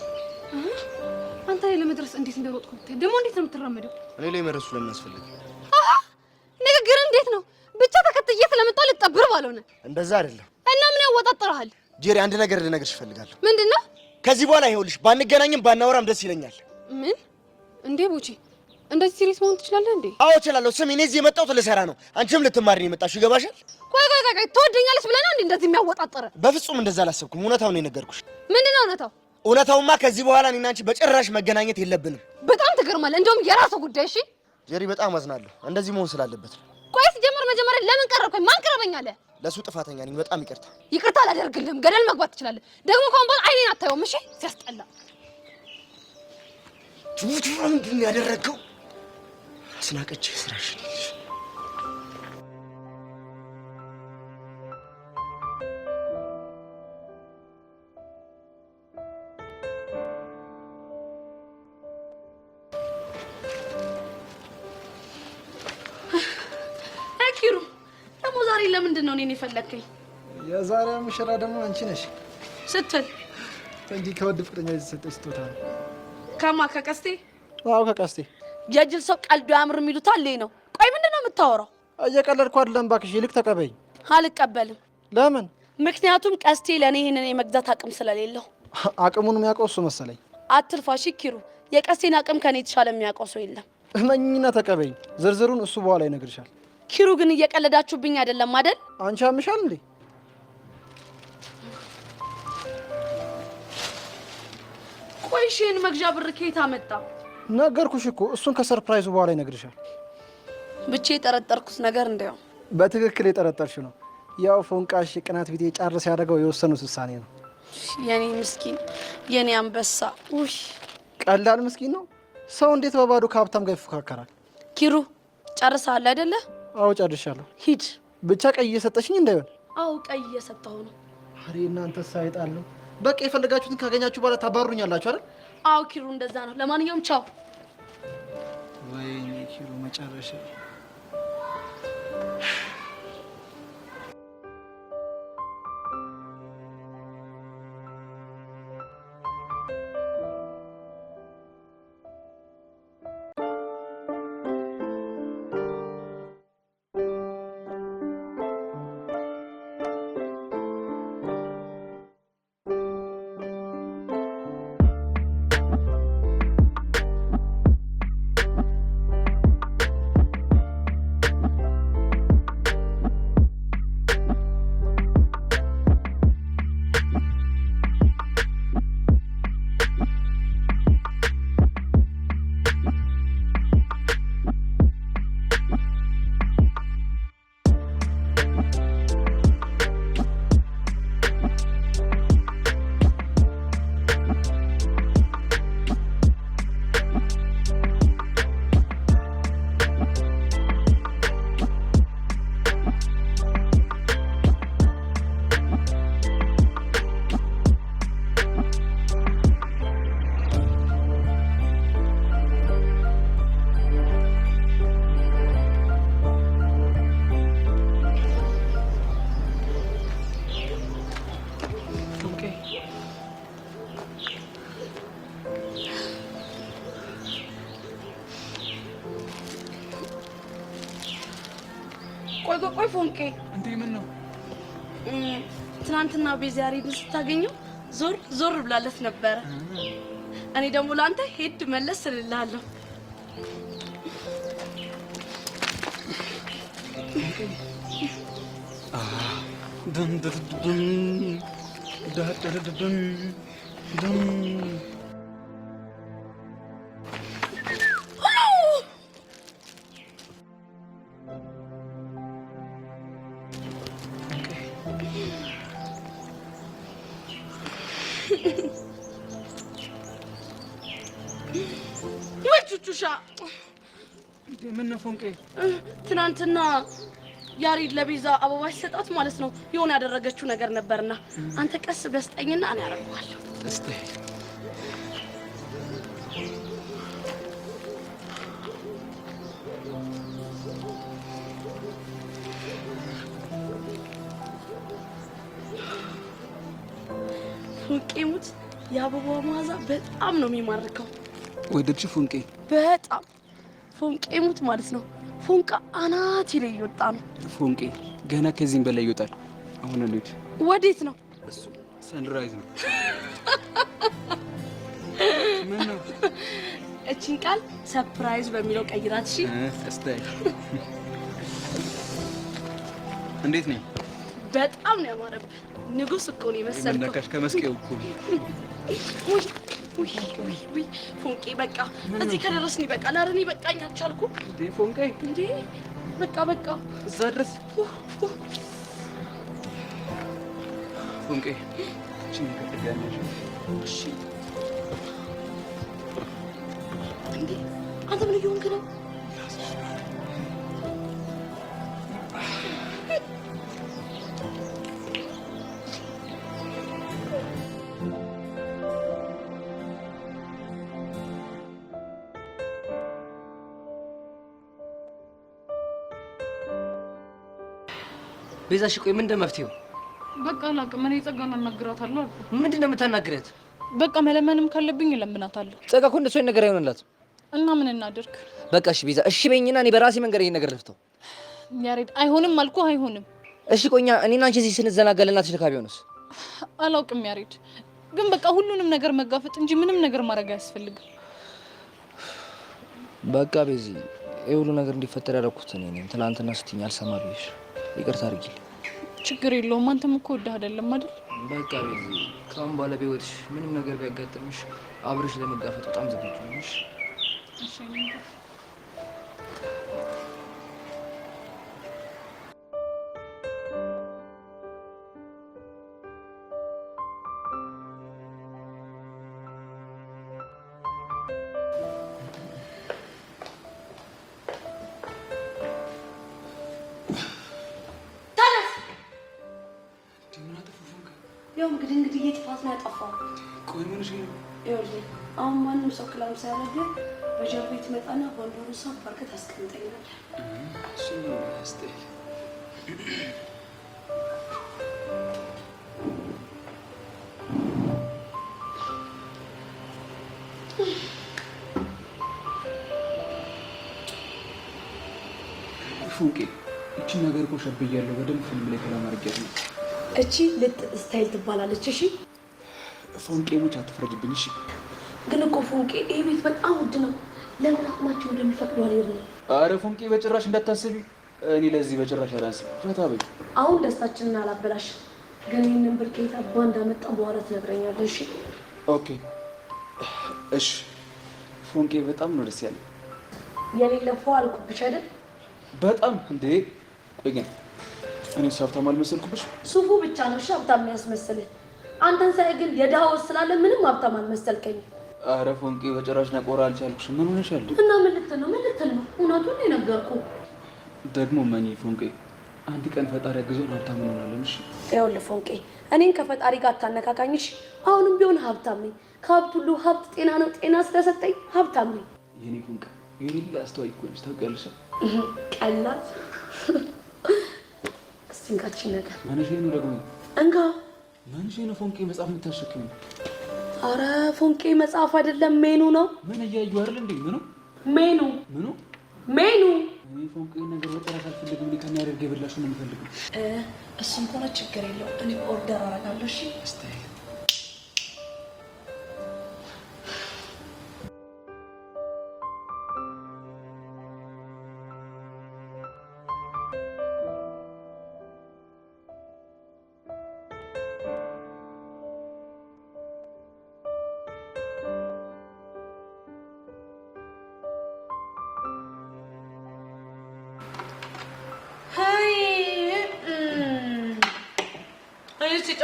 አንተ ላይ ለመድረስ እንዴት እንደሮጥኩ ብታይ፣ ደግሞ እንዴት ነው የምትራመደው? እኔ ላይ መድረሱ ለምን አስፈልግ? ንግግር እንዴት ነው? ብቻ ተከትዬ ስለመጣሁ ልጠብር ባልሆነ። እንደዛ አይደለም። እና ምን ያወጣጥራል? ጄሪ አንድ ነገር ልነግርሽ እፈልጋለሁ። ምንድነው? ከዚህ በኋላ ይኸውልሽ ባንገናኝም ባናወራም ደስ ይለኛል። ምን እንዴ ቦቼ፣ እንደዚህ ሲሪየስ መሆን ትችላለህ እንዴ? አዎ እችላለሁ። ስሚ፣ እኔ እዚህ የመጣሁት ልሰራ ነው። አንቺም ልትማሪ ነው የመጣሽው። ይገባሻል? ቆይ ትወደኛለች ብለህ ነው እንዴ እንደዚህ የሚያወጣጥረ? በፍጹም እንደዛ አላሰብኩም። እውነታውን ነው የነገርኩሽ። ምንድነው እውነታው? እውነታውማ ከዚህ በኋላ እኔና አንቺ በጭራሽ መገናኘት የለብንም። በጣም ትገርማለህ። እንደውም የራስህ ጉዳይ። እሺ ጄሪ፣ በጣም አዝናለሁ። እንደዚህ መሆን ስላለበት ነው። ቆይ ሲጀመር መጀመሪያ ለምን ቀረብከኝ? ማን ቀረበኛለ? ለሱ ጥፋተኛ ነኝ። በጣም ይቅርታ። ይቅርታ አላደርግልህም። ገደል መግባት ትችላለህ። ደግሞ ከአሁን በኋላ አይኔን አታየውም። እሺ ሲያስጠላ። ምንድን ነው ያደረገው? አስናቀች ስራሽ። ኪሩ ደግሞ ዛሬ ለምንድን ነው እኔን የፈለከኝ? የዛሬ ሙሽራ ደግሞ አንቺ ነሽ ስትል እንጂ ከወድ ፍቅረኛ የተሰጠች ስጦታ ነው። ከማ ከቀስቴ? አዎ ከቀስቴ። የጅል ሰው ቀልዱ ያምር የሚሉት አለ ነው። ቆይ ምንድን ነው የምታወራው? እየቀለድኩ አይደለም እባክሽ፣ ይልቅ ተቀበይኝ። አልቀበልም። ለምን? ምክንያቱም ቀስቴ ለእኔ ይህንን የመግዛት አቅም ስለሌለው። አቅሙን የሚያውቀው እሱ መሰለኝ። አትልፋሽ ኪሩ፣ የቀስቴን አቅም ከኔ የተሻለ የሚያውቀው ሰው የለም። እመኝና ተቀበይኝ። ዝርዝሩን እሱ በኋላ ይነግርሻል። ኪሩ ግን እየቀለዳችሁብኝ አይደለም አይደል? አንቺ አምሻል እንዴ? ቆይ እሺን መግዣ ብር ከየት አመጣ? ነገርኩሽ እኮ እሱን ከሰርፕራይዙ በኋላ ይነግርሻል። ብቻ የጠረጠርኩት ነገር እንደው በትክክል የጠረጠርሽ ነው። ያው ፎንቃሽ ቅናት ቢጤ ጫርስ ያደረገው የወሰኑት ውሳኔ ነው። የኔ ምስኪን፣ የኔ አንበሳ። ውይ ቀላል ምስኪን ነው። ሰው እንዴት በባዶ ከሀብታም ጋር ይፎካከራል? ኪሩ ጨርሰሃል አይደለ? አዎ ጨርሻለሁ። ሂድ። ብቻ ቀይ እየሰጠሽኝ እንዳይሆን። አዎ ቀይ እየሰጠሁ ነው። አሬ እናንተ ሳይጣለሁ። በቃ የፈለጋችሁትን ካገኛችሁ በኋላ ታባሩኛላችሁ አይደል? አዎ ኪሩ እንደዛ ነው። ለማንኛውም ቻው። ወይኔ ኪሩ መጨረሻ ቆይ ፎንቄ እንዴ ምን ነው? ትናንትና ቤዛ ያሬድን ስታገኘው ዞር ብላለት ነበረ። እኔ ደግሞ ለአንተ ሄድ መለስ እልልሃለሁ። ቹቹሻ ምን ነው ፎንቄ? ትናንትና ያሬድ ለቤዛ አበባ ሲሰጣት ማለት ነው የሆነ ያደረገችው ነገር ነበርና አንተ ቀስ ብለህ ስጠኝና እኔ አደርገዋለሁ። እስቲ ፎንቄ ሙት የአበባው መዓዛ በጣም ነው የሚማርከው። ወደድሽ ፎንቄ? በጣም ፎንቄ ሙት ማለት ነው። ፎንቃ አናት ላይ እየወጣ ነው። ፎንቄ ገና ከዚህም በላይ ይወጣል። አሁን እንሂድ። ወዴት ነው? እሱ ሰንራይዝ ነው። ምን ነው? እቺን ቃል ሰርፕራይዝ በሚለው ቀይራት። እሺ እስታይ እንዴት ነኝ? በጣም ነው ያማረብህ። ንጉስ እኮ ነው የመሰልከው። ነካሽ ከመስቀው እኮ ውይ ፎንቄ በቃ እዚህ ከደረስን ይበቃል። ኧረ እኔ በቃኝ አልቻልኩም። እንዴ ፎንቄ እንዴ በቃ እዛ ድረስ ፎንቄ እቺ ከደጋነሽ እሺ። እንዴ አንተ ምን እየሆንክ ነው? ቤዛ እሺ ቆይ ምንድን ነው መፍትሄው? በቃ አላውቅም። እኔ ጸጋን አናግራታለሁ አልኩ። ምንድን ነው የምታናግረት? በቃ መለመንም ካለብኝ እለምናታለሁ። ጸጋ እኮ እንደሱ አይነት ነገር አይሆንላት እና ምን እናድርግ? በቃ እሺ ቤዛ እሺ በይኝና እኔ በራሴ መንገድ ይሄን ነገር ልፍተው። ያሬድ አይሆንም አልኩ አይሆንም። እሺ ቆይኛ እኔና አንቺ እዚህ ስንዘናጋልና ተሽካቢ ሆነስ? አላውቅም ያሬድ፣ ግን በቃ ሁሉንም ነገር መጋፈጥ እንጂ ምንም ነገር ማድረግ አያስፈልግም። በቃ ቤዚ ይሄ ሁሉ ነገር እንዲፈጠር ያደረኩት እኔ ነኝ። ትናንትና ስትይኝ አልሰማ ብዬሽ ይቅርታ አድርጊልኝ። ችግር የለውም። አንተም እኮ ወደህ አይደለም አይደል? በቃ ቤዚ ካሁን በኋላ በህይወትሽ ምንም ነገር ቢያጋጥምሽ አብረሽ ለመጋፈጥ በጣም ዝግጁ ነሽ። እሺ ያው እንግዲህ የጥፋት ነው ያጠፋው። ቆይ ምን እሺ ነው? ይኸውልህ አሁን ማንም ሰው ክላም ሳያደርግ በጀርባ ትመጣና ባንዶሩ ሰው ፓርክ ታስቀምጠኛለህ። እሺ ነው ያስጠይ ፉንቄ እቺ ነገር እኮ ሸብያለሁ። በደንብ ፊልም ላይ ተለማርገት ነው። እቺ ልጥ ስታይል ትባላለች። እሺ ፎንቄ ሙች አትፍረጅብኝ። እሺ ግን እኮ ፎንቄ ይሄ ቤት በጣም ውድ ነው። ለምን አቅማቸው እንደሚፈቅዱ አልሄድም። አረ ፎንቄ በጭራሽ እንዳታስቢ። እኔ ለዚህ በጭራሽ አላስብም። ፈታ በይ። አሁን ደስታችንን አላበላሽ። ግን ይህንን ብር ከየት አባ እንዳመጣ በኋላ ትነግረኛለህ። እሺ ኦኬ እሺ። ፎንቄ በጣም ነው ደስ ያለኝ። የሌለ ፎ አልኩብሽ አይደል? በጣም እንዴ። ቆይ ግን እኔ ሀብታም አልመሰልኩብሽ? ሱፉ ብቻ ነው እሺ ሀብታም የሚያስመስልህ። አንተን ሳይ ግን የድሃው ስላለ ምንም ሀብታም አልመሰልከኝ። አረ ፎንቄ በጭራሽ ነቆራ አልቻልኩሽ። ምን ሆነሻል? እና ምን ልትል ነው? እውነቱን ነው የነገርኩህ። ደግሞ መኝ ፎንቄ አንድ ቀን ፈጣሪ ያግዞን ሀብታም እንሆናለን። እሺ ይኸውልህ ፎንቄ እኔን ከፈጣሪ ጋር አታነካካኝሽ። አሁንም ቢሆን ሀብታም ነኝ። ከሀብት ሁሉ ሀብት ጤና ነው። ጤና ስለሰጠኝ ሀብታም ነኝ። የኔ ፎንቄ የሌላ አስተዋይ እኮ ነሽ ታውቂያለሽ። ቀላል እስቲ እንካችን ነገር ማንሽ ነው ደግሞ እንካ ማንሽ ነው ፎንቄ መጽሐፍ የምታሸክም? አረ ፎንቄ መጽሐፍ አይደለም ሜኑ ነው። ምን እያዩ አይደል እንዴ? ምኑ ሜኑ ምኑ ሜኑ እኔ ፎንቄ ነገር ወጣት አልፈልግም። እኔ ከሚያደርግ የበላሽው ነው የምፈልገው። እሱም ሆነ ችግር የለው። እኔ ኦርደር አደርጋለሁ። እሺ ስታይል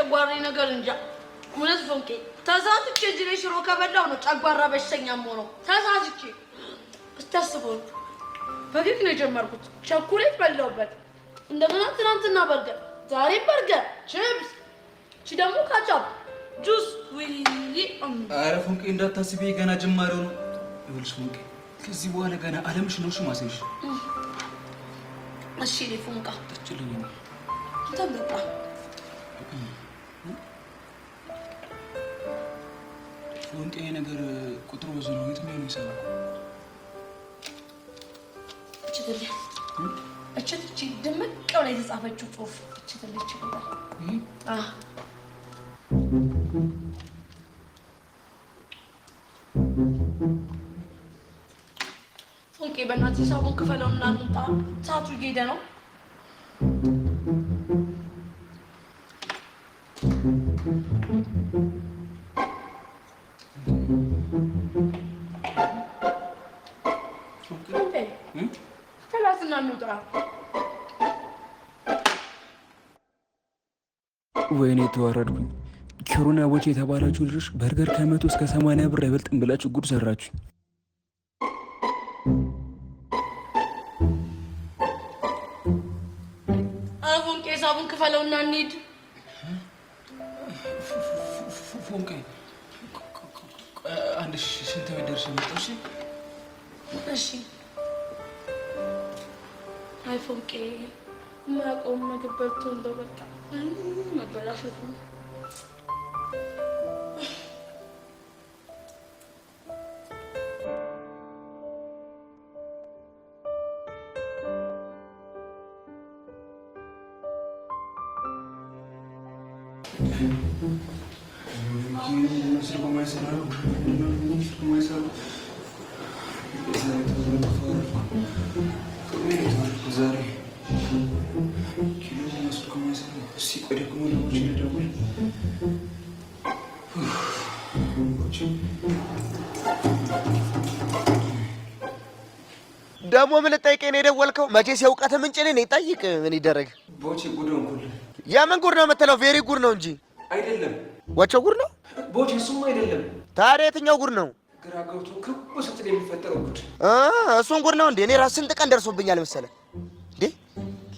ጨጓራዬ ነገር እንጃ። እውነት ፎንቄ ተሳስቼ እዚህ ላይ ሽሮ ከበላው ነው ጨጓራ በሽተኛም ሆነው ተሳስቼ። እስቲ አስበው፣ በኬክ ነው የጀመርኩት፣ ቸኮሌት በላውበት፣ እንደገና ትናንትና በርገር፣ ዛሬ በርገር፣ ቺፕስ፣ እቺ ደግሞ ካቻፕ፣ ጁስ። ውይ ኧረ ፎንቄ እንዳታስቢ፣ ገና ጅማሬው ነው። ይኸውልሽ ፎንቄ ከዚህ በኋላ ገና አለምሽ ነው ማሳይሽ። እሺ እኔ ፎንቃ ተችልኝ ነው ተበቃ ፎንቄ ነገር ቁጥሩ ብዙ ነው። የትኛው ነው ይሰራው? እቺ ድምቅ ብላ የተጻፈችው ጽሑፍ እቺ ትልች ይላል። ፎንቄ በእናትህ ሂሳቡን ክፈለውና እንውጣ። ሰዓቱ እየሄደ ነው። ወይኔ ተዋረድኩኝ። ኪሩና ቦቼ የተባላችሁ ልጆች በርገር ከ100 እስከ 80 ብር አይበልጥም ብላችሁ ጉድ ሰራችሁ። ፎንቄ ሂሳቡን ክፈለውና እንሂድ። ፎንቄ አንድ ሽንት ቤት ደርሼ መጣሁ። እሺ አይ ፎንቄ የማያውቀውን ምግብ በልቶ እንደው በቃ መበላሸት ነው። ደግሞ ምን ልጠይቀኝ ነው የደወልከው? መቼስ የእውቀት ምንጭ ነኝ። ጠይቅ፣ ምን ይደረግ። ቦቼ ጉድ ነው ኩል። የምን ጉድ ነው የምትለው? ቬሪ ጉድ ነው እንጂ አይደለም። ወቸው ጉድ ነው ቦቼ፣ እሱም አይደለም። ታዲያ የትኛው ጉድ ነው? ግራ ገብቶ ክቡ ስትል የሚፈጠረው ጉድ። እሱን ጉድ ነው እንዴ? እኔ ራስ ስንት ቀን ደርሶብኛል መሰለ እንዴ?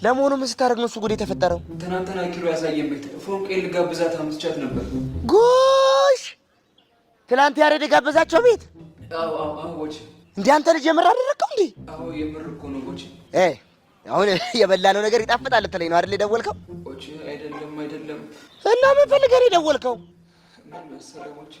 ለመሆኑ ምን ስታደርግ ነው እሱ ጉድ የተፈጠረው? ትናንትና ኪሎ ያሳየን ቤት ፎንቄ ልጋብዛት አምጥቻት ነበር። ጎሽ፣ ትናንት ያሬድ የጋበዛቸው ቤት? አዎ አዎ ቦቼ። እንዴ አንተ ልጅ የምር አደረከው እንዴ? አዎ የምር እኮ ነው ቦቼ። አሁን የበላነው ነገር ይጣፍጣል ልትለኝ ነው አይደል የደወልከው? ቦቼ አይደለም አይደለም። እና ምን ፈልገህ ነው የደወልከው? ምን መሰለህ ቦቼ፣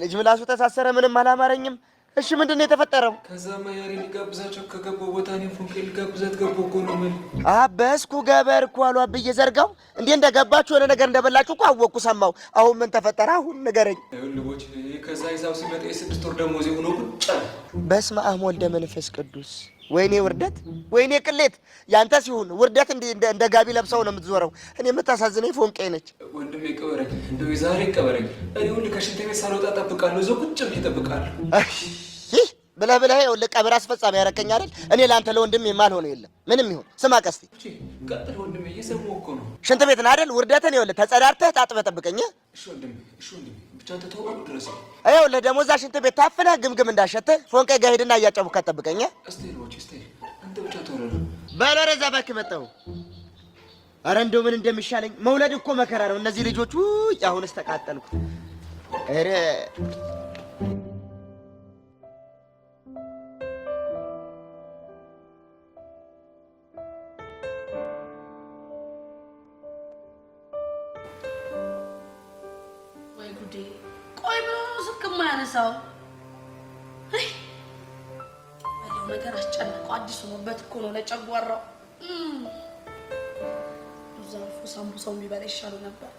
ልጅ ምላሱ ተሳሰረ። ምንም አላማረኝም። እሺ ምንድን ነው የተፈጠረው? ከዛማ ያሬድ ሊጋብዛቸው ከገባው ቦታ እኔ ፎንቄ ልጋብዛት ገባሁ እኮ ነው ምን አበስኩ ገበርኩ አሉ አብዬ ዘርጋው። እንዴ እንደገባችሁ የሆነ ነገር እንደበላችሁ እኮ አወቅኩ፣ ሰማሁ። አሁን ምን ተፈጠረ? አሁን ንገረኝ። ይኸውልህ ቦቼ፣ ከዛ ሂሳብ ሲመጣ የ6 ወር ደሞዜ ሆኖ ቁጭ አለ። በስመ አብ ወልደ መንፈስ ቅዱስ። ወይኔ ውርደት፣ ወይኔ ቅሌት። ያንተ ሲሆን ውርደት እንደ ጋቢ ለብሰው ነው የምትዞረው። እኔ የምታሳዝነኝ ፎንቄ ነች። ወንድሜ ቀበረኝ፣ እንደው ዛሬ ቀበረኝ። እኔ ሁሉ ከሽንት ቤት ሳልወጣ እጠብቃለሁ፣ እዛው ቁጭ ብዬ እጠብቃለሁ። ብለህ ይኸውልህ ቀብር አስፈጻሚ ያደረከኝ አይደል? እኔ ለአንተ ለወንድሜ የማልሆነው የለም ምንም ይሁን። ስማ ቀስቴ፣ ቀጥል ወንድሜ፣ እየሰማሁ እኮ ነው። ሽንት ቤት ነህ አይደል? ውርደትን ይኸውልህ ተጸዳድተህ ታጥበህ ጠብቀኝ። እሺ ወንድሜ፣ እሺ ወንድሜ፣ ብቻ አንተ ተወው ድረስ። ይኸውልህ ደግሞ እዛ ሽንት ቤት ታፍነህ ግምግም እንዳሸትህ ፎንቄ ጋር ሄድና እያጨቡካ ጠብቀኝ። እስቴል ቦቼ፣ እስቴል አንተ ብቻ ተወረደ። በል ወደዛ እባክህ መጣሁ። ኧረ እንደው ምን እንደሚሻለኝ። መውለድ እኮ መከራ ነው። እነዚህ ልጆች ውይ፣ አሁንስ ተቃጠልኩ። ኧረ ቆይ ብሎ ስልክ የማያነሳው ነገር አስጨነቀው። አዲሱ ውበት እኮ ነው ለጨጓራው። ዛፉ ሳምቡሳው የሚበላ ይሻሉ ነበር።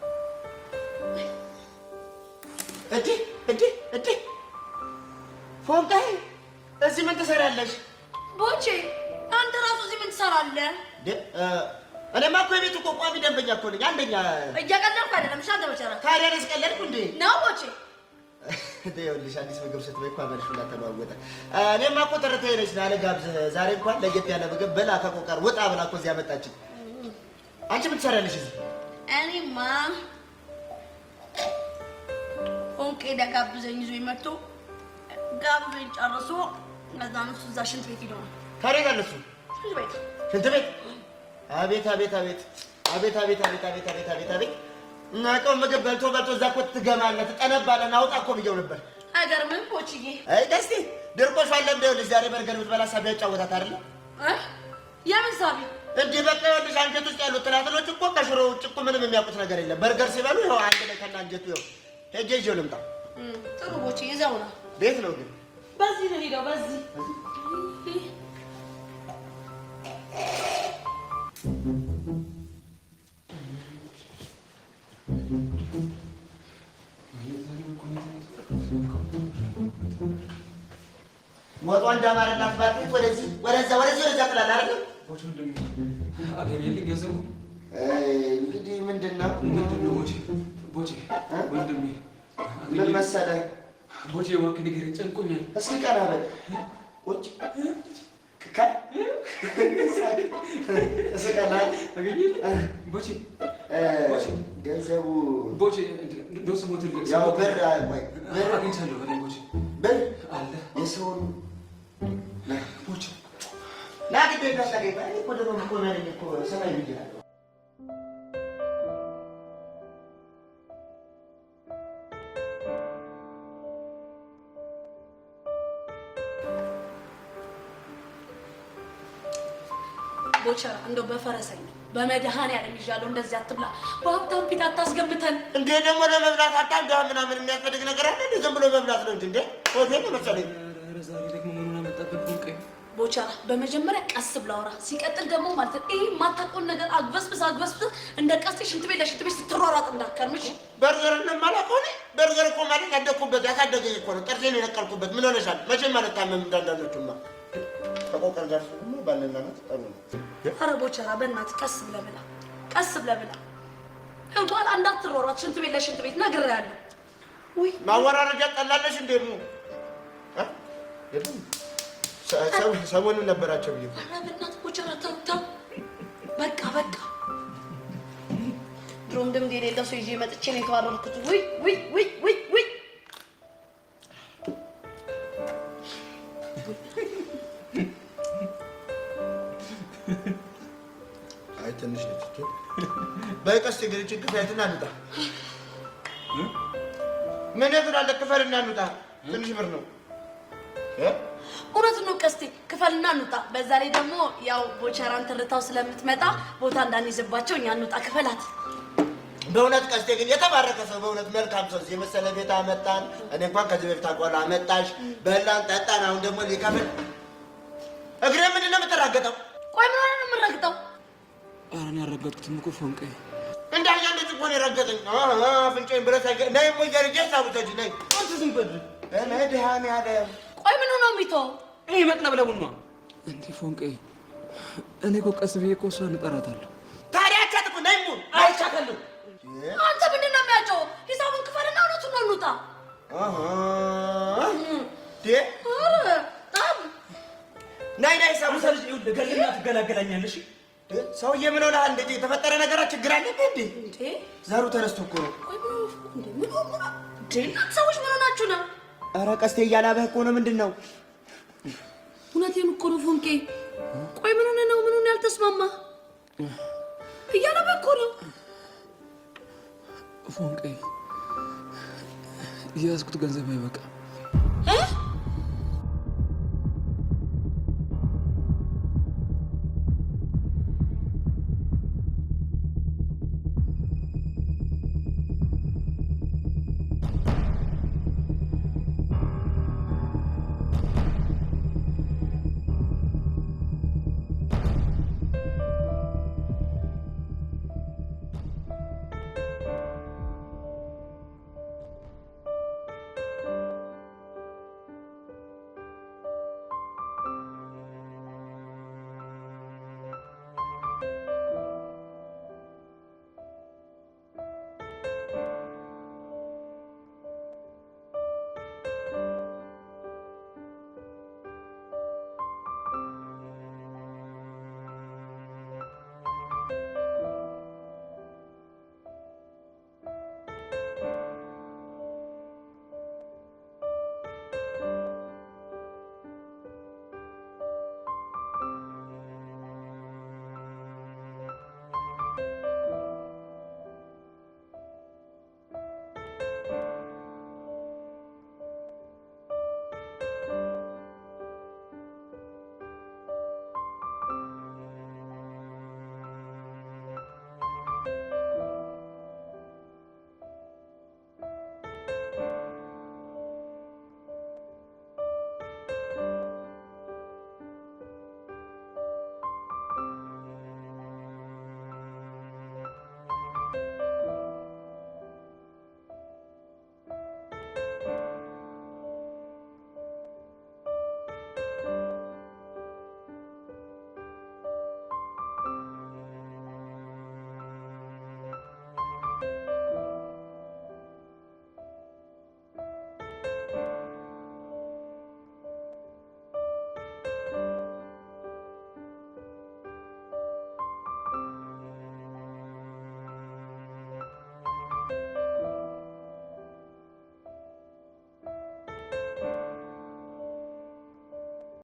እዲ ፎንቃዬ እዚህ ምን ትሰራለሽ? ቦቼ አንተ ራሱ እዚህ ምን ትሰራለህ? እኔማ እኮ የቤቱ እኮ ቋሚ ደንበኛ እኮ ነኝ። አንደኛ እየቀለድኩ አይደለም። ሻንተ በቸራ ታዲያ እኔስ ቀለድኩ እንዴ? ነው ቦቼ ይኸውልሽ አዲስ ምግብ ስትበይ እኮ አመልሽ ሁላ ተለዋወጠ። እኔማ እኮ ተረታዬ ነች ላለጋብዝህ ዛሬ እንኳን ለየት ያለ ምግብ በላ ከቆቀር ወጣ ብላ እኮ እዚህ አመጣችኝ። አንቺ ምን ትሰሪያለሽ እዚህ? እኔማ ፎንቄ ደጋብዘኝ ይዞ መጥቶ ጋብዘኝ ጨርሶ ከዛ ነው እዛ ሽንት ቤት ሄደው ነው። ታዲያ ጋር እሱ ሽንት ቤት? አቤት አቤት አቤት አቤት አቤት አቤት አቤት አቤት አቤት አቤት እናቀው ምግብ በልቶ እዛ እኮ ትገማለህ፣ ትጠነባለህ። አውጣ እኮ ብየው ነበር። አይገርምም ቦችዬ? አይ ደስቲ ድርቆሽ አለ እንደው ዛሬ በርገር ብትበላ ሳቢ ያጫወታት አይደል? የምን ሳቢ እንዴ? በቃ ይኸውልሽ አንጀት ውስጥ ያሉት ትናትሎች እኮ ከሽሮ ውጭ እኮ ምንም የሚያውቁት ነገር የለም። በርገር ሲበሉ ይኸው አንድ ላይ ከና አንጀቱ ይኸው ሄጄ ይዤው ልምጣ። ጥሩ ቦችዬ፣ እዛው ነው። ቤት ነው ግን በዚህ ነው ሄደው በዚህ ወጧ እንዳማረላት ባትል ወደዚህ ወደዛ ትላለህ አይደል? እንግዲህ ምንድን ነው ወንድሜ ምን መሰለህ ቦቼ እባክህ ንገረኝ፣ ጨንቆኛል። እስኪ ቀና በል ቁጭ ገንዘቡ ያው ብር የሰውን ላግዴ እንዳታገኝ እኮ ደግሞ መቆሚያለኝ እኮ ሰማይ ብያለሁ። ቦቸራ እንደው በፈረሰኝ በመድኃኒዓለም ይዣለሁ። እንደዚህ አትብላ፣ በሀብታም ፊት አታስገምተን። እንዴ ደግሞ ለመብላት አታምዳ ምናምን የሚያስፈልግ ነገር አለ? እንዴ ዝም ብሎ መብላት ነው እንጂ እንዴ ሆቴል ነው መሰለኝ። ዛሬ ደግሞ ምኑን አመጣበት ፎንቄ? ቦቸራ በመጀመሪያ ቀስ ብላ አውራ፣ ሲቀጥል ደግሞ ማለት ነው ይሄ የማታውቀውን ነገር አግበስብስ እንደ ቀስቴ ሽንት ቤት ለሽንት ቤት ስትሯሯጥ እንዳከርምሽ። በርገር እንደማላውቀው እኔ በርገር እኮ ማለት ያደግኩበት ያሳደገኝ እኮ ነው። ጥርሴን የነቀልኩበት ምን ሆነሻል? መቼም አልታመም እንዳንዳንዶቹማ ከቆቀር ጋር ደግሞ ባለና ነው ተጠሩ ነው። ኧረ ቦቸራ በእናትህ ቀስ ብለህ ብላ፣ ቀስ ብለህ ብላ። እንኳን እንዳትሯሯጥ ሽንት ቤት ለሽንት ቤት ነግሬሃለሁ። ውይ ማወራረጃ ጠላለሽ እንዴ? ሰሞኑን ነበራቸው ብዬ። ኧረ በእናትህ ቦቸራ ተው ተው፣ በቃ በቃ። ድሮም ልምድ የሌለው ሰው ይዤ መጥቼ ነው የተባረርኩት። ውይ ውይ ውይ ውይ ውይ አይ ትንሽ ነች። በቀስት ግን ችግር አይተና እንውጣ። ምን ያድራለ? ክፈልና እንውጣ። ትንሽ ብር ነው። እውነት ነው ቀስቴ፣ ክፈልና እንውጣ። በዛ ላይ ደግሞ ያው ቦቸራን ትርታው ስለምትመጣ ቦታ እንዳንይዝባቸው እኛ እንውጣ። ክፈላት። በእውነት ቀስቴ ግን የተባረከ ሰው፣ በእውነት መልካም ሰው። የመሰለ ቤት አመጣን። እኔ እንኳን ከዚህ በፊት አቋላ አመጣሽ፣ በላን፣ ጠጣን። አሁን ደግሞ ሊከፍል እግሬ ምንድን ነው የምትራገጠው? ቆይ ምን ሆነ ነው የምረግጠው? ኧረ እኔ ያልረገጥኩትም እኮ ፎንቄ እንዳያለች እኮ ነው የረገጠኝ። አፍንጫዬን ብረት ነይ ሞያ ልጄ ሳቡተጅ ነይ አንተ ዝም በል መድኃኒዓለም። ቆይ ምን ሆነ የሚተው? ይሄ መቅለብለቡን ነው እንዴ ፎንቄ? እኔ እኮ ቀስ ብዬ እኮ እሷን እጠራታለሁ። ታዲያ አቻት እኮ ነይ ሙን አይቻከልም። አንተ ምንድን ነው የሚያጨው? ሂሳቡን ክፈልና እውነቱን ነው እንውጣ። ኧረ በጣም ናይ ናይ ሂሳቡ ሰልጅ ገልና ትገላገላኛለሽ። ሰውዬ ምን ሆነህ? እንዴት የተፈጠረ ነገር ችግር አለ እንዴ? እንዴ ዘሩ ተነስቶ እኮ ነው። ሰዎች ምን ሆናችሁ ነው? ኧረ ቀስቴ እያላበህ እኮ ነው። ምንድን ነው? እውነቴን እኮ ነው ፎንቄ። ቆይ ምን ሆነህ ነው? ምን ሆነህ ያልተስማማ? እያላበህ እኮ ነው ፎንቄ። የያዝኩት ገንዘብ አይበቃም።